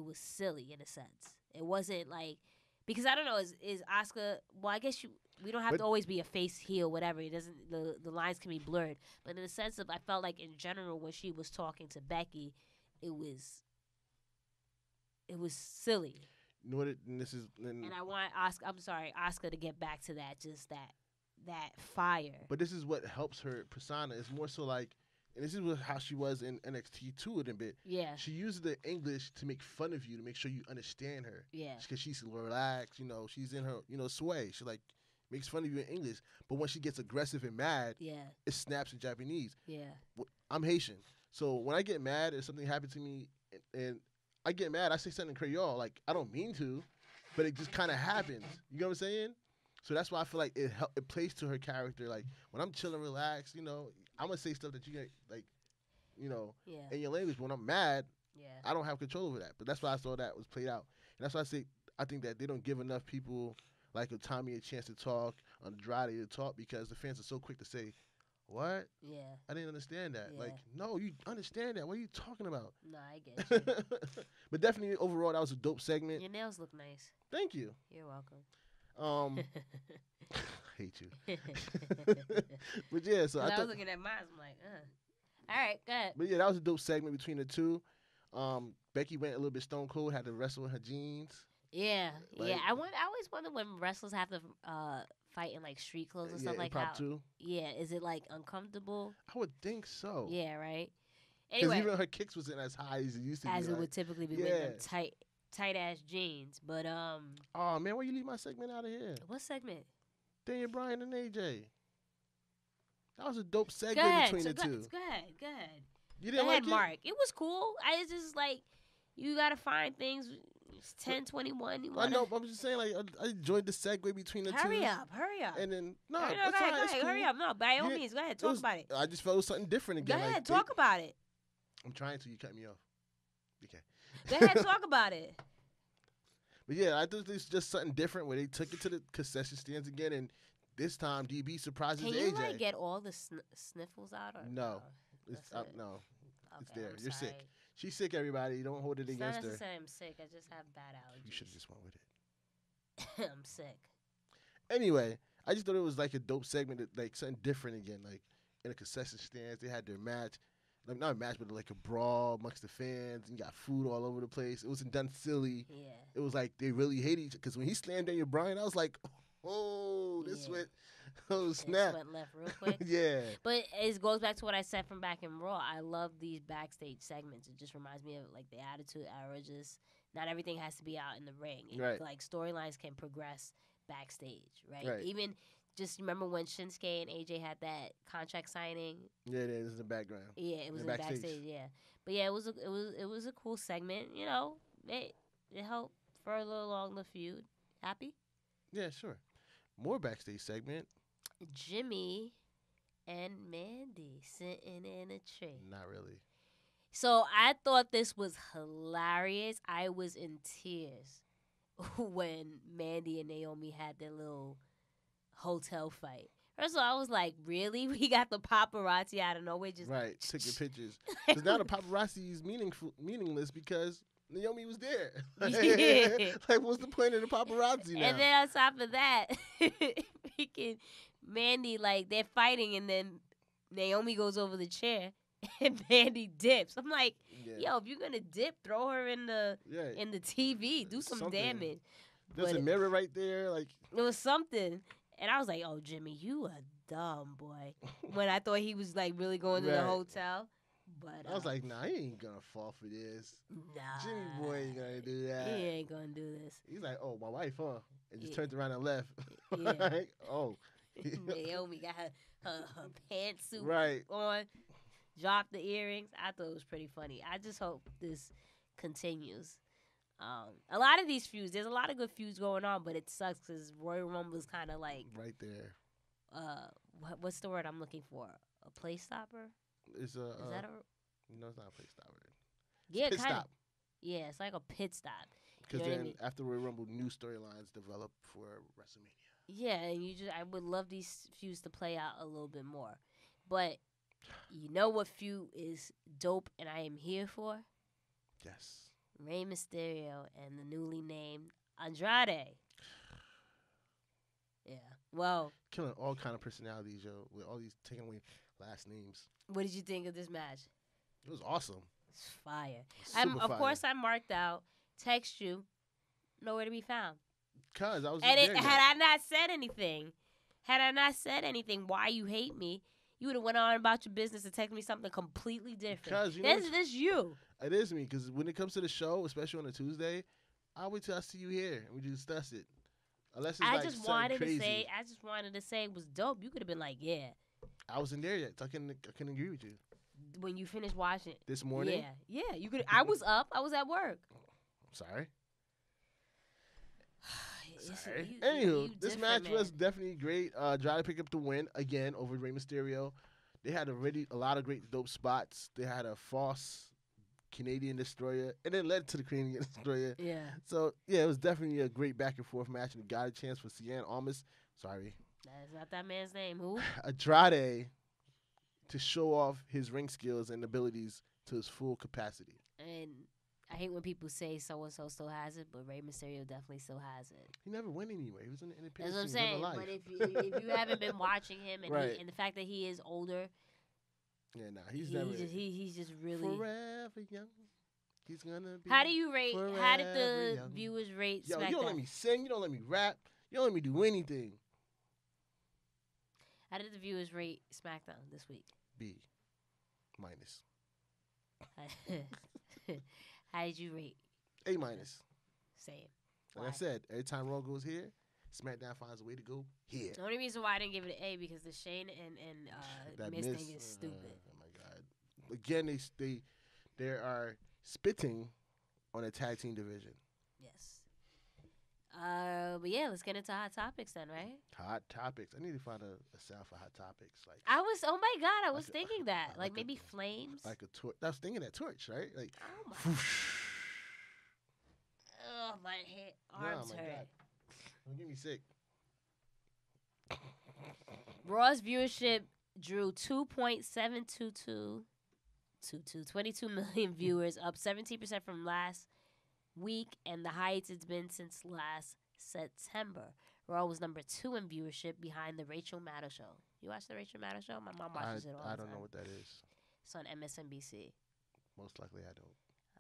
was silly in a sense. It wasn't like, because I don't know, is Asuka, well, I guess we don't have to always be a face heel, whatever. It doesn't, the lines can be blurred. But in the sense of, I felt like in general when she was talking to Becky, it was silly. You know what and I want Asuka to get back to that, just that fire. But this is what helps her persona. It's more so like, and this is how she was in NXT too a bit. Yeah. She uses the English to make fun of you, to make sure you understand her. Yeah. Because she's relaxed, you know, she's in her, you know, sway. She like makes fun of you in English. But when she gets aggressive and mad, it snaps in Japanese. Yeah. I'm Haitian. So when I get mad if something happened to me and I get mad, I say something in Creole. Like, I don't mean to, but it just kind of happens. You know what I'm saying? So that's why I feel like it plays to her character. Like, when I'm chilling, relaxed, I'm going to say stuff that you get, like, in your language. When I'm mad, I don't have control over that. But that's why I saw that was played out. And that's why I think that they don't give enough people, like a Tommy, a chance to talk, Andrade to talk, because the fans are so quick to say, what? Yeah. I didn't understand that. Yeah. Like, no, you understand that. What are you talking about? No, I get you. But definitely, overall, that was a dope segment. Your nails look nice. Thank you. You're welcome. I hate you. But yeah, so I was looking at mine. I'm like, all right, go ahead. But yeah, that was a dope segment between the two. Becky went a little bit stone cold, had to wrestle in her jeans. Yeah, like, yeah. I always wonder when wrestlers have to fight in like street clothes and stuff like that. Too. Yeah, is it like uncomfortable? I would think so. Yeah, right. Because even her kicks wasn't as high as it used to be. As it would typically be with them tight ass jeans. But oh man, why you leave my segment out of here? What segment? Daniel Bryan and AJ. That was a dope segment between the two. Go ahead. You didn't like it? Mark. It was cool. It's just like you gotta find things. It's 10:21. I know, but I'm just saying, like, I enjoyed the segue between the two. Hurry up. And then, go ahead, hurry up. No, by all means, go ahead, talk about it. I just felt it was something different again. Go ahead, talk about it. I'm trying to. You cut me off. Okay. Go ahead, talk about it. But yeah, I thought this was just something different where they took it to the concession stands again, and this time DB surprises AJ. Can you like get all the sniffles out? Or no, it's no, okay, it's there. I'm You're sorry. sick. She's sick, everybody. Don't hold it against her. It's not necessarily I'm sick. I just have bad allergies. You should have just went with it. I'm sick. Anyway, I just thought it was like a dope segment, like something different again. Like in the concession stands, they had their match. Like not a match, but like a brawl amongst the fans. And you got food all over the place. It wasn't done silly. Yeah. It was like they really hate each other. Because when he slammed Daniel Bryan, I was like, oh, this went, oh, snap. This went left real quick. Yeah. But it goes back to what I said from back in Raw. I love these backstage segments. It just reminds me of like the Attitude Era. Just not everything has to be out in the ring. Right. Like storylines can progress backstage, right? Even just remember when Shinsuke and AJ had that contract signing. Yeah, it is in the background. Yeah, it was in the backstage. Yeah, but yeah, it was a cool segment. It helped further along the feud. Happy? Yeah, sure. More backstage segment. Jimmy and Mandy sitting in a tree. Not really. So I thought this was hilarious. I was in tears when Mandy and Naomi had their little hotel fight. First of all, I was like, really? We got the paparazzi out of nowhere just taking pictures. Because now the paparazzi is meaningless because Naomi was there. Like, what's the point of the paparazzi now? And then on top of that, freaking Mandy, like, they're fighting, and then Naomi goes over the chair, and Mandy dips. I'm like, yo, if you're gonna dip, throw her in the TV, do some damage. There's a mirror right there, like it was something. And I was like, oh, Jimmy, you a dumb boy. When I thought he was, like, really going to the hotel. But I was like, nah, he ain't going to fall for this. Nah. Jimmy boy ain't going to do that. He ain't going to do this. He's like, oh, my wife, huh? And just turned around and left. Yeah. Like, oh. Naomi got her pantsuit on, dropped the earrings. I thought it was pretty funny. I just hope this continues. A lot of these feuds, there's a lot of good feuds going on, but it sucks because Royal Rumble's kind of like right there. What's the word I'm looking for? A place stopper? Is that a? No, it's not a place stopper. Yeah, pit stop. Yeah, it's like a pit stop. Because then after Royal Rumble, new storylines develop for WrestleMania. Yeah, and I would love these feuds to play out a little bit more, but you know what feud is dope, and I am here for? Yes. Rey Mysterio and the newly named Andrade. Yeah. Well. Killing all kind of personalities, yo. With all these taking away last names. What did you think of this match? It was awesome. It's fire. Of course, I marked out. Text you. Nowhere to be found. Cause I was. And had I not said anything, why you hate me, you would have went on about your business and texted me something completely different. Because this you. It is me, because when it comes to the show, especially on a Tuesday, I'll wait till I see you here and we discuss it. Unless it's I like just wanted to I wasn't there yet. So I couldn't agree with you. when you finish watching it. This morning? Yeah. You could. I was up. I was at work. Sorry. Sorry. Anywho, this match was definitely great. Andrade picked up the win again over Rey Mysterio. They had a lot of great dope spots. They had a false Canadian Destroyer, and then led to the Canadian Destroyer. Yeah. So, yeah, it was definitely a great back-and-forth match, and got a chance for Cien Almas. Sorry. That's not that man's name. Who? Andrade to show off his ring skills and abilities to his full capacity. And I hate when people say so-and-so still has it, but Rey Mysterio definitely still has it. He never went anywhere. He was in the independent That's what I'm saying. But if you haven't been watching him, and, right. and the fact that he is older, he's just really forever young. He's gonna be. How do you rate? How did the young. viewers rate Yo, Smackdown? You don't let me sing. You don't let me rap. You don't let me do anything. How did the viewers rate SmackDown this week? B minus. How did you rate? A minus. Same. Like Why? I said, every time Raw goes here, SmackDown finds a way to go here. The only reason why I didn't give it an A because the Shane and Miz thing is stupid. Oh my God! Again, they are spitting on a tag team division. Yes. But yeah, let's get into hot topics then, right? Hot topics. I need to find a sound for hot topics. Like oh my God, I was like thinking that. Like like maybe flames. like a torch. I was thinking that torch, right? Like Oh my. Oh, my head, arms hurt. God. Don't get me sick. Raw's viewership drew 22 million viewers, up 17% from last week, and the highest it's been since last September. Raw was number 2 in viewership behind the Rachel Maddow Show. You watch the Rachel Maddow Show? My mom watches it all the time. I don't know what that is. It's on MSNBC. Most likely I don't.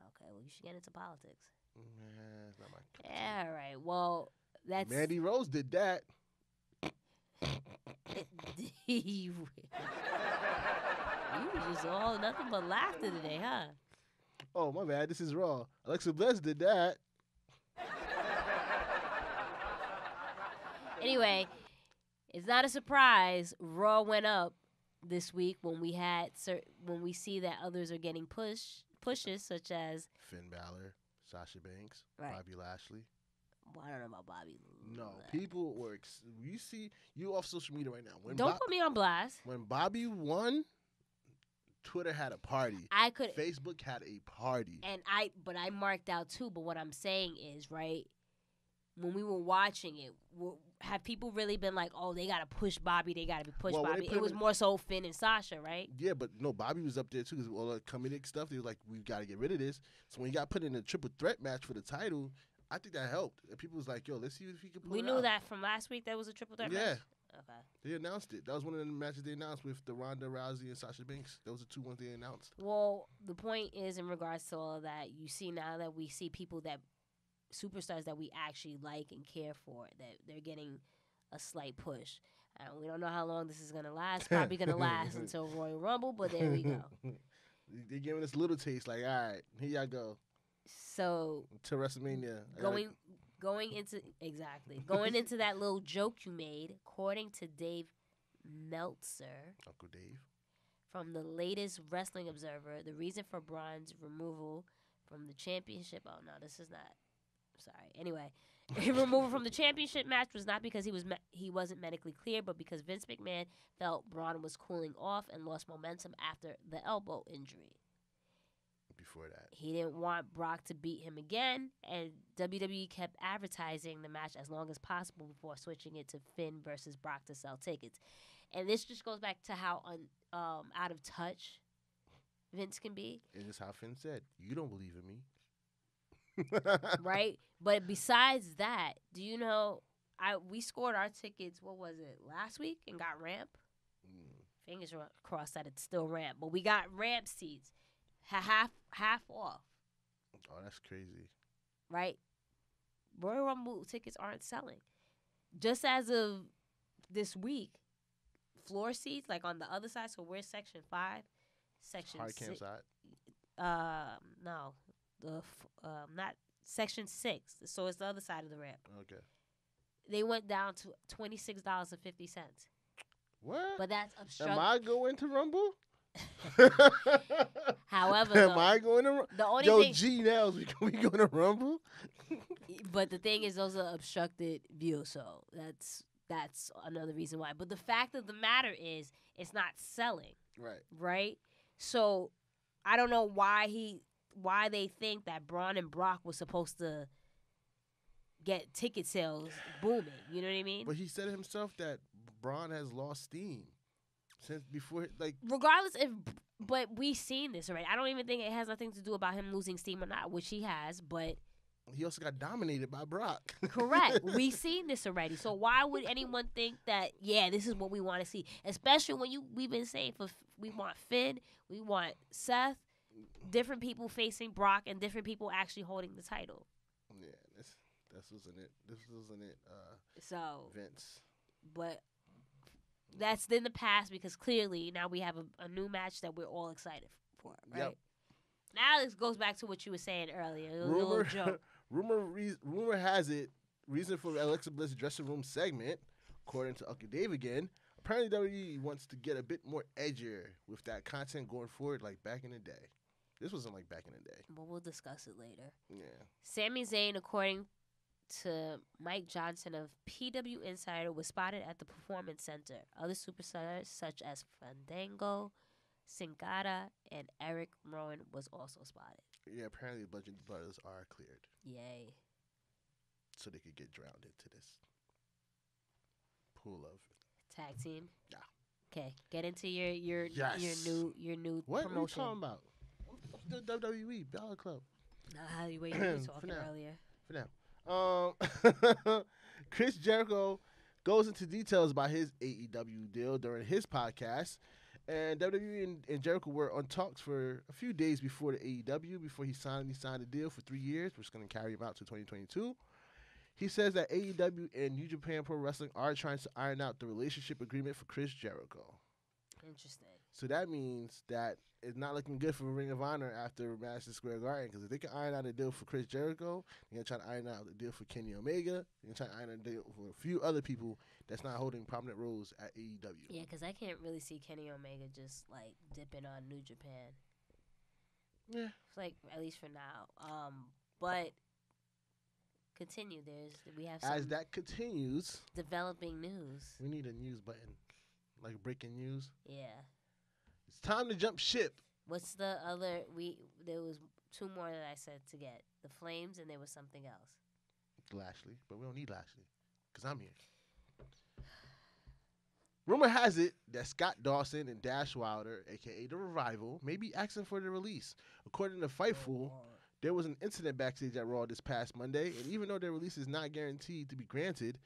Okay, well, you should get into politics. Nah, it's not my cup of tea. Yeah, all right. Well, that's... Mandy Rose did that. You was just all nothing but laughter today, huh? Oh, my bad. This is Raw. Alexa Bliss did that. Anyway, it's not a surprise. Raw went up this week when we see that others are getting pushes such as Finn Balor, Sasha Banks, Right. Bobby Lashley. Well, I don't know about Bobby. No, people were. You see, you off social media right now. Don't put me on blast. When Bobby won, Twitter had a party. Facebook had a party. But I marked out too. But what I'm saying is, right, when we were watching it, have people really been like, oh, they got to push Bobby, they got to be pushed Bobby? It was more so Finn and Sasha, right? Yeah, but no, Bobby was up there too because all the comedic stuff. They was like, we got to get rid of this. So when he got put in a triple threat match for the title, I think that helped. And people was like, yo, let's see if he can pull it out. We knew that from last week that was a triple threat match? Yeah. Okay. They announced it. That was one of the matches they announced with the Ronda Rousey and Sasha Banks. Those are 2 ones they announced. Well, the point is in regards to all of that, you see now that we see people superstars that we actually like and care for, that they're getting a slight push. We don't know how long this is going to last. Probably going to last until Royal Rumble, but there we go. They're giving us a little taste like, all right, here y'all go. So to WrestleMania. Going into that little joke you made, according to Dave Meltzer, Uncle Dave, from the latest Wrestling Observer, the reason for Braun's removal from the championship. Oh no, this is not. Sorry. Anyway, removal from the championship match was not because he wasn't medically clear, but because Vince McMahon felt Braun was cooling off and lost momentum after the elbow injury. Before that, he didn't want Brock to beat him again, and WWE kept advertising the match as long as possible before switching it to Finn versus Brock to sell tickets. And this just goes back to how out of touch Vince can be. And it's how Finn said, "You don't believe in me." Right? But besides that, do you know, we scored our tickets, what was it, last week and got ramp? Fingers crossed that it's still ramp. But we got ramp seats. Half off. Oh, that's crazy. Right? Royal Rumble tickets aren't selling. Just as of this week, floor seats, like on the other side, so we're section 5, section hard cam side. No, not section 6. So it's the other side of the ramp. Okay. They went down to $26.50. What? But that's Am I going to Rumble? However, am I going to? The only Yo, thing, G Nels, we going to Rumble? but the thing is, those are obstructed views, so that's another reason why. But the fact of the matter is, it's not selling. Right. Right. So I don't know why they think that Braun and Brock was supposed to get ticket sales booming. You know what I mean? But he said himself that Braun has lost steam since before, like. Regardless but we've seen this already. I don't even think it has nothing to do about him losing steam or not, which he has, but. He also got dominated by Brock. Correct. We've seen this already. So why would anyone think that, yeah, this is what we want to see? Especially when we've been saying we want Finn, we want Seth, different people facing Brock, and different people actually holding the title. Yeah, this wasn't it. This wasn't it. So Vince. But that's in the past because clearly now we have a new match that we're all excited for, right? Yep. Now this goes back to what you were saying earlier. A little joke. Rumor has it, reason for Alexa Bliss dressing room segment, according to Uncle Dave again, apparently WWE wants to get a bit more edgier with that content going forward like back in the day. This wasn't like back in the day. But we'll discuss it later. Yeah. Sami Zayn, according to Mike Johnson of PW Insider, was spotted at the Performance Center. Other superstars such as Fandango, Sin Cara, and Eric Rowan was also spotted. Yeah, apparently the Bludgeon Brothers are cleared. Yay. So they could get drowned into this pool of tag team. Yeah. Okay, get into your new what promotion. What are you talking about? The WWE Balor Club. You were talking earlier. For now. Chris Jericho goes into details about his AEW deal during his podcast. And WWE and Jericho were on talks for a few days before the AEW, before he signed a deal for 3 years, which is going to carry him out to 2022. He says that AEW and New Japan Pro Wrestling are trying to iron out the relationship agreement for Chris Jericho. Interesting. So that means that it's not looking good for Ring of Honor after Madison Square Garden, because if they can iron out a deal for Chris Jericho, they're going to try to iron out the deal for Kenny Omega. They're going to try to iron out a deal for a few other people that's not holding prominent roles at AEW. Yeah, because I can't really see Kenny Omega just, like, dipping on New Japan. Yeah. Like, at least for now. But continue. We have some as that continues, developing news. We need a news button, like breaking news. Yeah. It's time to jump ship. What's the other? There was 2 more that I said to get. The Flames, and there was something else. Lashley, but we don't need Lashley because I'm here. Rumor has it that Scott Dawson and Dash Wilder, a.k.a. The Revival, may be asking for the release. According to Fightful, there was an incident backstage at Raw this past Monday, and even though their release is not guaranteed to be granted,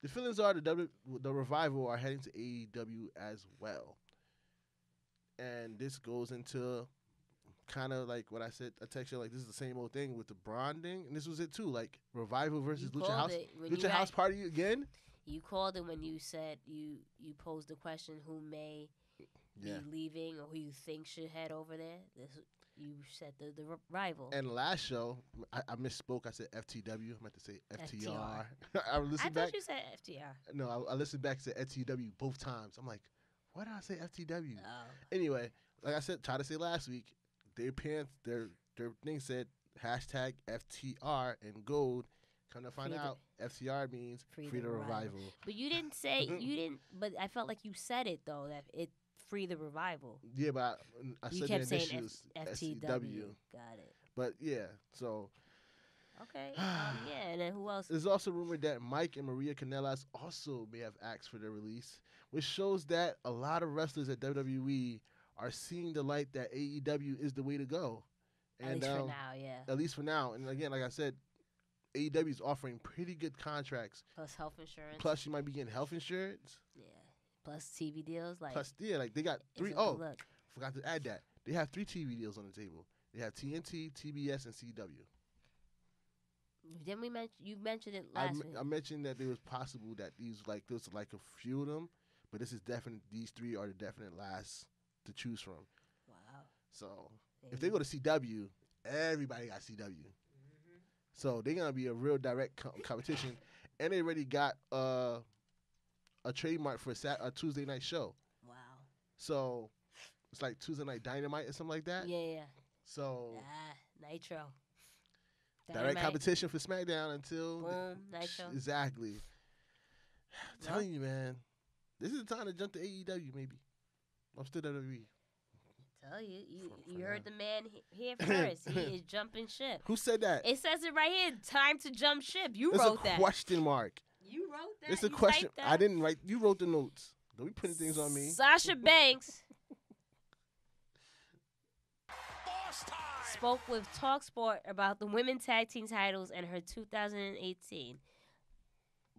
the feelings are the Revival are heading to AEW as well. And this goes into kind of like what I said, I text you, like this is the same old thing with the bonding, and this was it too, like Revival versus Lucha House Party again. You called it when you said you posed the question who may be leaving or who you think should head over there. You said the Rival. And last show, I misspoke. I said FTW. I meant to say FTR. I thought you said FTR. No, I listened back to FTW both times. I'm like, why did I say FTW? Oh. Anyway, like I said, tried to say last week, their thing said hashtag FTR and gold. Come to find out, FTR means Free the Revival. But you didn't say But I felt like you said it though, that it Free the Revival. Yeah, but I you said kept the initials FTW. Got it. But yeah, so. Okay. Yeah, and then who else? There's also rumored that Mike and Maria Kanellis also may have asked for their release, which shows that a lot of wrestlers at WWE are seeing the light that AEW is the way to go. At least for now, yeah. At least for now. And again, like I said, AEW is offering pretty good contracts. Plus health insurance. Plus you might be getting health insurance. Yeah. Plus TV deals. Like they got 3. Forgot to add that. They have 3 TV deals on the table. They have TNT, TBS, and CW. Then you mentioned it last week. I mentioned that it was possible that there's like a few of them, but this is definite. These 3 are the definite last to choose from. Wow. So if they go to CW, everybody got CW. Mm-hmm. So they're gonna be a real direct competition, and they already got a trademark for a Tuesday night show. Wow. So it's like Tuesday Night Dynamite or something like that. Yeah. So Nitro. Direct competition for SmackDown until boom, Nitro. Exactly. I'm telling you, man, this is the time to jump to AEW. Maybe I'm still WWE. Tell you, you heard the man here first. He is jumping ship. Who said that? It says it right here. Time to jump ship. You it's wrote a that. Question mark. You wrote that. It's a you question. That? I didn't write. You wrote the notes. Don't be putting things on me. Sasha Banks spoke with TalkSport about the women's tag team titles and her 2018.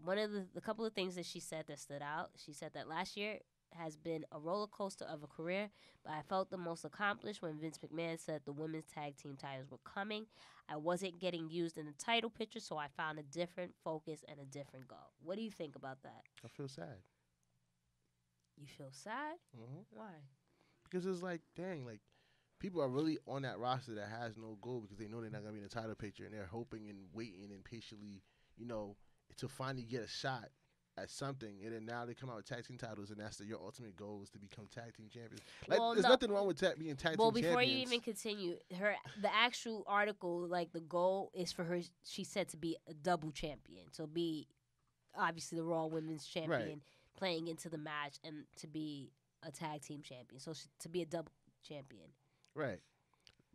One of the couple of things that she said that stood out. She said that last year has been a roller coaster of a career, but I felt the most accomplished when Vince McMahon said the women's tag team titles were coming. I wasn't getting used in the title picture, so I found a different focus and a different goal. What do you think about that? I feel sad. You feel sad? Mm-hmm. Why? Because it's like, dang, like people are really on that roster that has no goal because they know they're not gonna be in the title picture, and they're hoping and waiting and patiently, to finally get a shot at something, and then now they come out with tag team titles, and that's your ultimate goal is to become tag team champions. Like, there's nothing wrong with being tag team champions. Well, before you even continue, the actual article, like the goal is for her. She said to be a double champion, so be obviously the Raw Women's Champion, right, playing into the match, and to be a tag team champion. So to be a double champion. Right.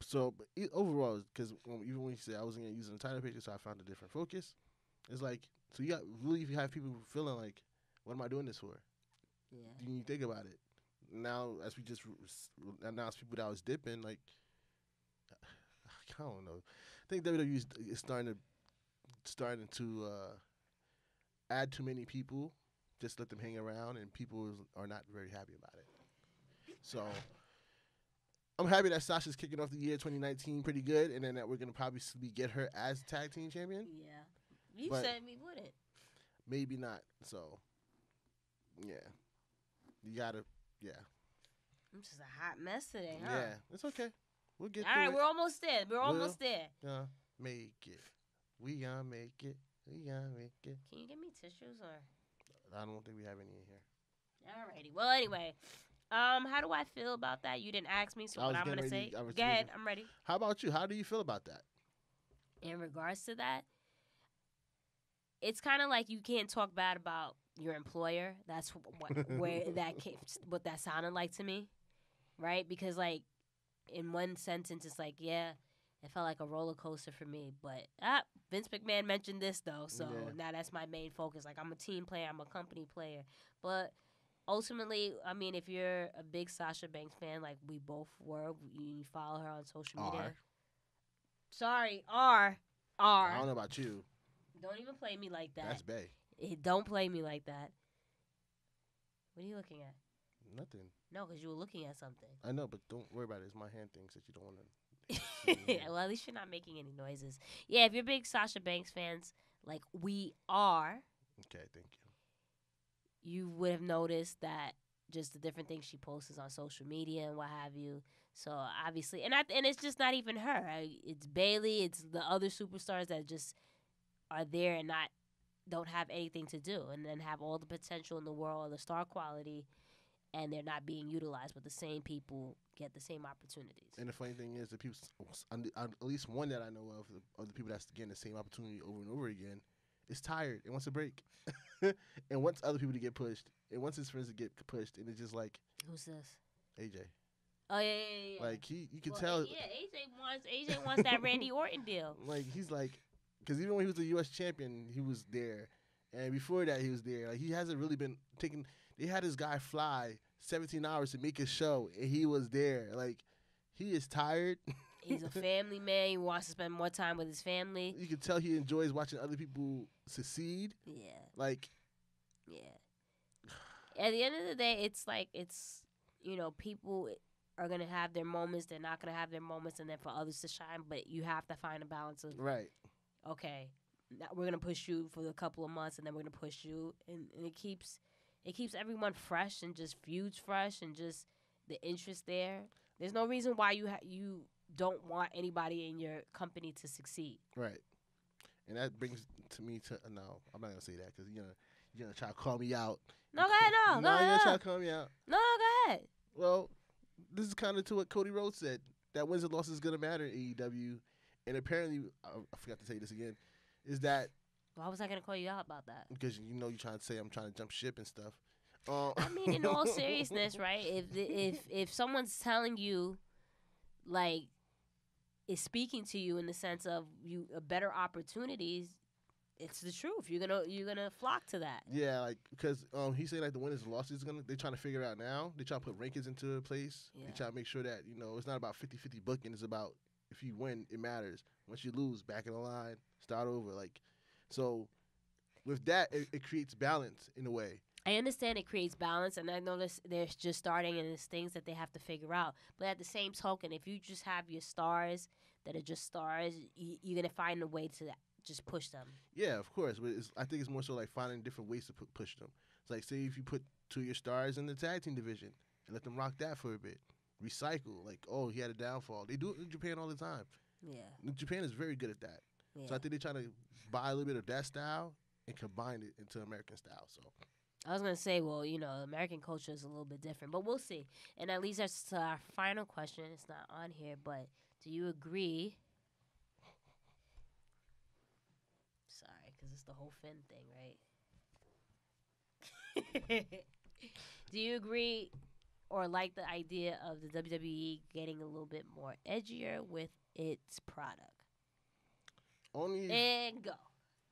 So but overall, because even when you say I wasn't gonna use the title picture, so I found a different focus. It's like, so you have people feeling like, what am I doing this for? Yeah. You think about it. Now, as we just announced people that I was dipping, like, I don't know. I think WWE is starting to add too many people, just let them hang around, and people are not very happy about it. So I'm happy that Sasha's kicking off the year 2019 pretty good, and then that we're going to probably get her as tag team champion. Yeah. You said we wouldn't. Maybe not. So, yeah. You got to, yeah. I'm just a hot mess today, huh? Yeah, it's okay. We'll get all through right, it. we're almost there. We're almost there. Make it. We gonna make it. We gonna make it. Can you give me tissues or? I don't think we have any in here. Alrighty. Well, anyway, how do I feel about that? You didn't ask me, so what I'm gonna say. Go ahead. I'm ready. How about you? How do you feel about that? In regards to that, it's kind of like you can't talk bad about your employer. That's what that sounded like to me, right? Because like in one sentence, it's like, yeah, it felt like a roller coaster for me. But Vince McMahon mentioned this though, so now that's my main focus. Like I'm a team player, I'm a company player. But ultimately, I mean, if you're a big Sasha Banks fan, like we both were, you follow her on social media. Sorry, R. I don't know about you. Don't even play me like that. That's bae. Don't play me like that. What are you looking at? Nothing. No, because you were looking at something. I know, but don't worry about it. It's my hand things that you don't want to. Well, at least you're not making any noises. Yeah, if you're big Sasha Banks fans, like we are. Okay, thank you. You would have noticed that just the different things she posts on social media and what have you. So obviously, and it's just not even her. It's Bayley. It's the other superstars that just are there and don't have anything to do, and then have all the potential in the world, the star quality, and they're not being utilized. But the same people get the same opportunities. And the funny thing is, the people, at least one that I know of the people that's getting the same opportunity over and over again, is tired and wants a break, and wants other people to get pushed, and wants his friends to get pushed, and it's just like, who's this? AJ. Oh yeah. Like you can tell. Yeah, AJ wants that Randy Orton deal. Like he's like, because even when he was the U.S. champion, he was there, and before that he was there. Like he hasn't really been taking. They had this guy fly 17 hours to make a show, and he was there. Like he is tired. He's a family man. He wants to spend more time with his family. You can tell he enjoys watching other people succeed. Yeah. Like. Yeah. At the end of the day, it's like people are gonna have their moments. They're not gonna have their moments, and then for others to shine. But you have to find a balance of right. Okay, now we're gonna push you for a couple of months, and then we're gonna push you, and it keeps everyone fresh and just feuds fresh and just the interest there. There's no reason why you don't want anybody in your company to succeed. Right, and that brings me to no, I'm not gonna say that because you're gonna try to call me out. No, go ahead. No, you're gonna try to call me out. No, go ahead. Well, this is kind of to what Cody Rhodes said, that wins and losses is going to matter in AEW. And apparently, I forgot to say this again, is that... Why was I going to call you out about that? Because you're trying to say I'm trying to jump ship and stuff. I mean, in all seriousness, right? If someone's telling you, like, is speaking to you in the sense of you better opportunities, it's the truth. You're gonna flock to that. Yeah, like because he said like the winners and losses they're trying to figure out now. They try to put rankings into place. Yeah. They try to make sure that it's not about 50-50 booking. It's about if you win, it matters. Once you lose, back in the line, start over. Like so, with that, it creates balance in a way. I understand it creates balance, and I know they're just starting, and there's things that they have to figure out. But at the same token, if you just have your stars that are just stars, you're going to find a way to just push them. Yeah, of course. But I think it's more so like finding different ways to push them. It's like, say if you put 2 of your stars in the tag team division and let them rock that for a bit. Recycle. Like, oh, he had a downfall. They do it in Japan all the time. Yeah. Japan is very good at that. Yeah. So I think they're trying to buy a little bit of that style and combine it into American style. So I was going to say, well, American culture is a little bit different, but we'll see. And that leads us to our final question. It's not on here, but do you agree? Sorry, because it's the whole Finn thing, right? Do you agree or like the idea of the WWE getting a little bit more edgier with its product? And go.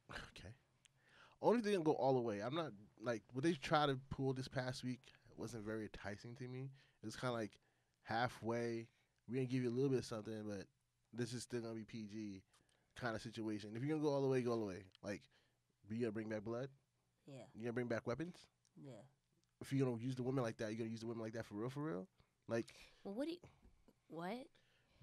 Okay. Only thing go all the way. I'm not like what they tried to pull this past week wasn't very enticing to me. It was kind of like halfway. We're gonna give you a little bit of something, but this is still gonna be PG kind of situation. If you're gonna go all the way, go all the way. Like, you gonna bring back blood? Yeah. You gonna bring back weapons? Yeah. If you're gonna use the women like that, you're gonna use the women like that for real, for real? Like. Well, what?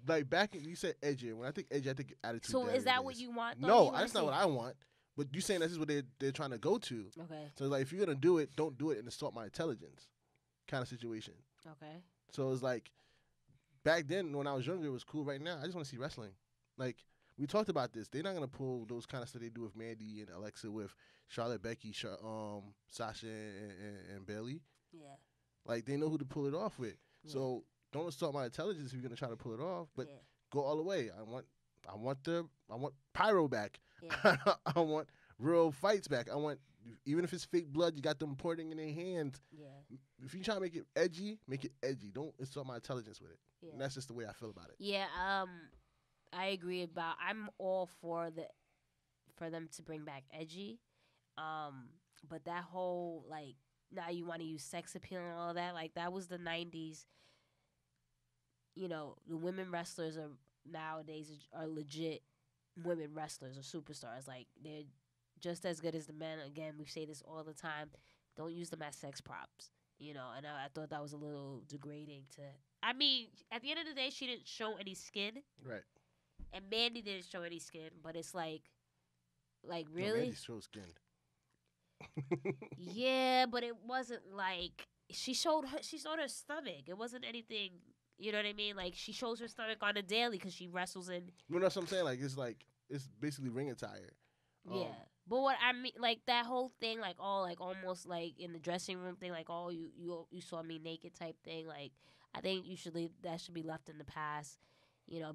Like back, you said edgier. When I think edgy, I think attitude. So is that what you want? No, that's not what I want. But you saying this is what they're trying to go to. Okay. So like, if you're gonna do it, don't do it and assault my intelligence, kind of situation. Okay. So it's like, back then when I was younger, it was cool. Right now, I just want to see wrestling. Like we talked about this, they're not gonna pull those kind of stuff they do with Mandy and Alexa, with Charlotte, Becky, Sasha, and Bayley. Yeah. Like they know who to pull it off with. Yeah. So don't assault my intelligence if you're gonna try to pull it off. But go all the way. I want pyro back. Yeah. I want real fights back. I want, even if it's fake blood, you got them pouring in their hands. Yeah. If you try to make it edgy, make it edgy. Don't insult my intelligence with it. Yeah. And that's just the way I feel about it. Yeah. I agree I'm all for them to bring back edgy. But that whole like now you want to use sex appeal and all that, like that was the 90s. The women wrestlers are nowadays are legit women wrestlers or superstars. Like they're just as good as the men. Again, we say this all the time. Don't use them as sex props. And I thought that was a little degrading to. I mean, at the end of the day, she didn't show any skin. Right. And Mandy didn't show any skin, but it's like really. No, Mandy showed skin. Yeah, but it wasn't like she showed her stomach. It wasn't anything. You know what I mean? Like, she shows her stomach on a daily because she wrestles in. No, that's what I'm saying. It's basically ring attire. Yeah. But what I mean, like, that whole thing, like, all, like, almost, like, in the dressing room thing, like, oh, you saw me naked type thing, like, I think that should be left in the past,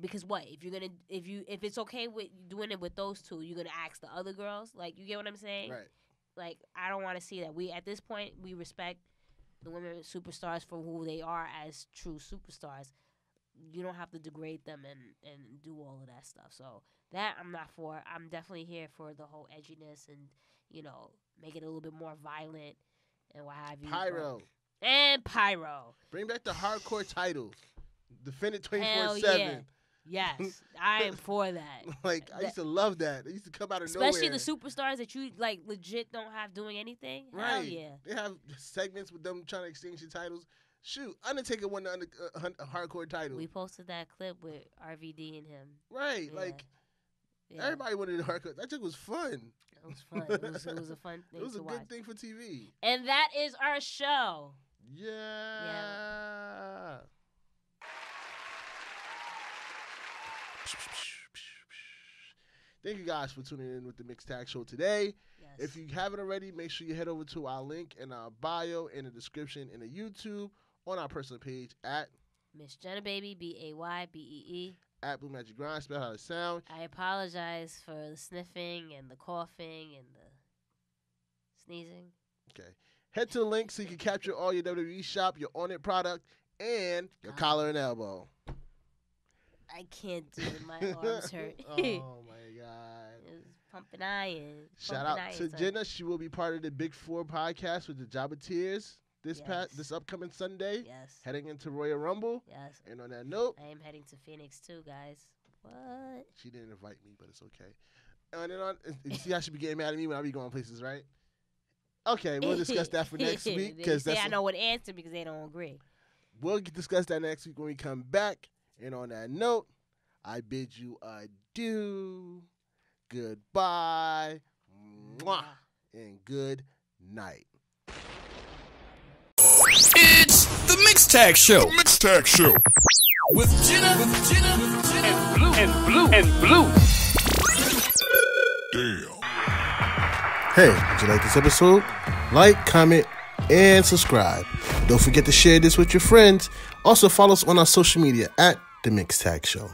because what? If it's okay with doing it with those two, you're going to ask the other girls? Like, you get what I'm saying? Right. Like, I don't want to see that. At this point, we respect the women superstars for who they are as true superstars. You don't have to degrade them and do all of that stuff. So that I'm not for. I'm definitely here for the whole edginess and, make it a little bit more violent and what have you. Pyro. And pyro. Bring back the hardcore title. Defend it 24/7. Yeah. Yes, I am for that. I used to love that. They used to come out of especially nowhere. the superstars that you like legit don't have doing anything. Right. Hell yeah. They have segments with them trying to exchange the titles. Shoot, Undertaker won the hardcore title. We posted that clip with RVD and him. Right, yeah. Everybody wanted the hardcore. That just was fun. It was fun. It was a fun thing to watch. It was a good thing for TV. And that is our show. Yeah. Thank you guys for tuning in with the Mixed Tag Show today. Yes. If you haven't already, make sure you head over to our link in our bio, in the description, in the YouTube, on our personal page at Miss Jenna Baby, BAYBEE. At Blue Magic Grind, spell how to sound. I apologize for the sniffing and the coughing and the sneezing. Okay. Head to the link so you can capture all your WWE shop, your On It product, and your collar and elbow. I can't do it. My arms hurt. Oh, my God. It's pumping iron. Shout out to Jenna. She will be part of the Big Four podcast with the Jobbeteers this upcoming Sunday. Yes. Heading into Royal Rumble. Yes. And on that note, I am heading to Phoenix too, guys. What? She didn't invite me, but it's okay. And then you see how she be getting mad at me when I be going places, right? Okay, we'll discuss that for next week. Because I know what answer because they don't agree. We'll discuss that next week when we come back. And on that note, I bid you adieu, goodbye, mwah, and good night. It's the Mix Tag Show. Mix Tag Show. With Jenna and Blue. Damn. Hey, did you like this episode? Like, comment, and subscribe. Don't forget to share this with your friends. Also, follow us on our social media at The Mix Tag Show.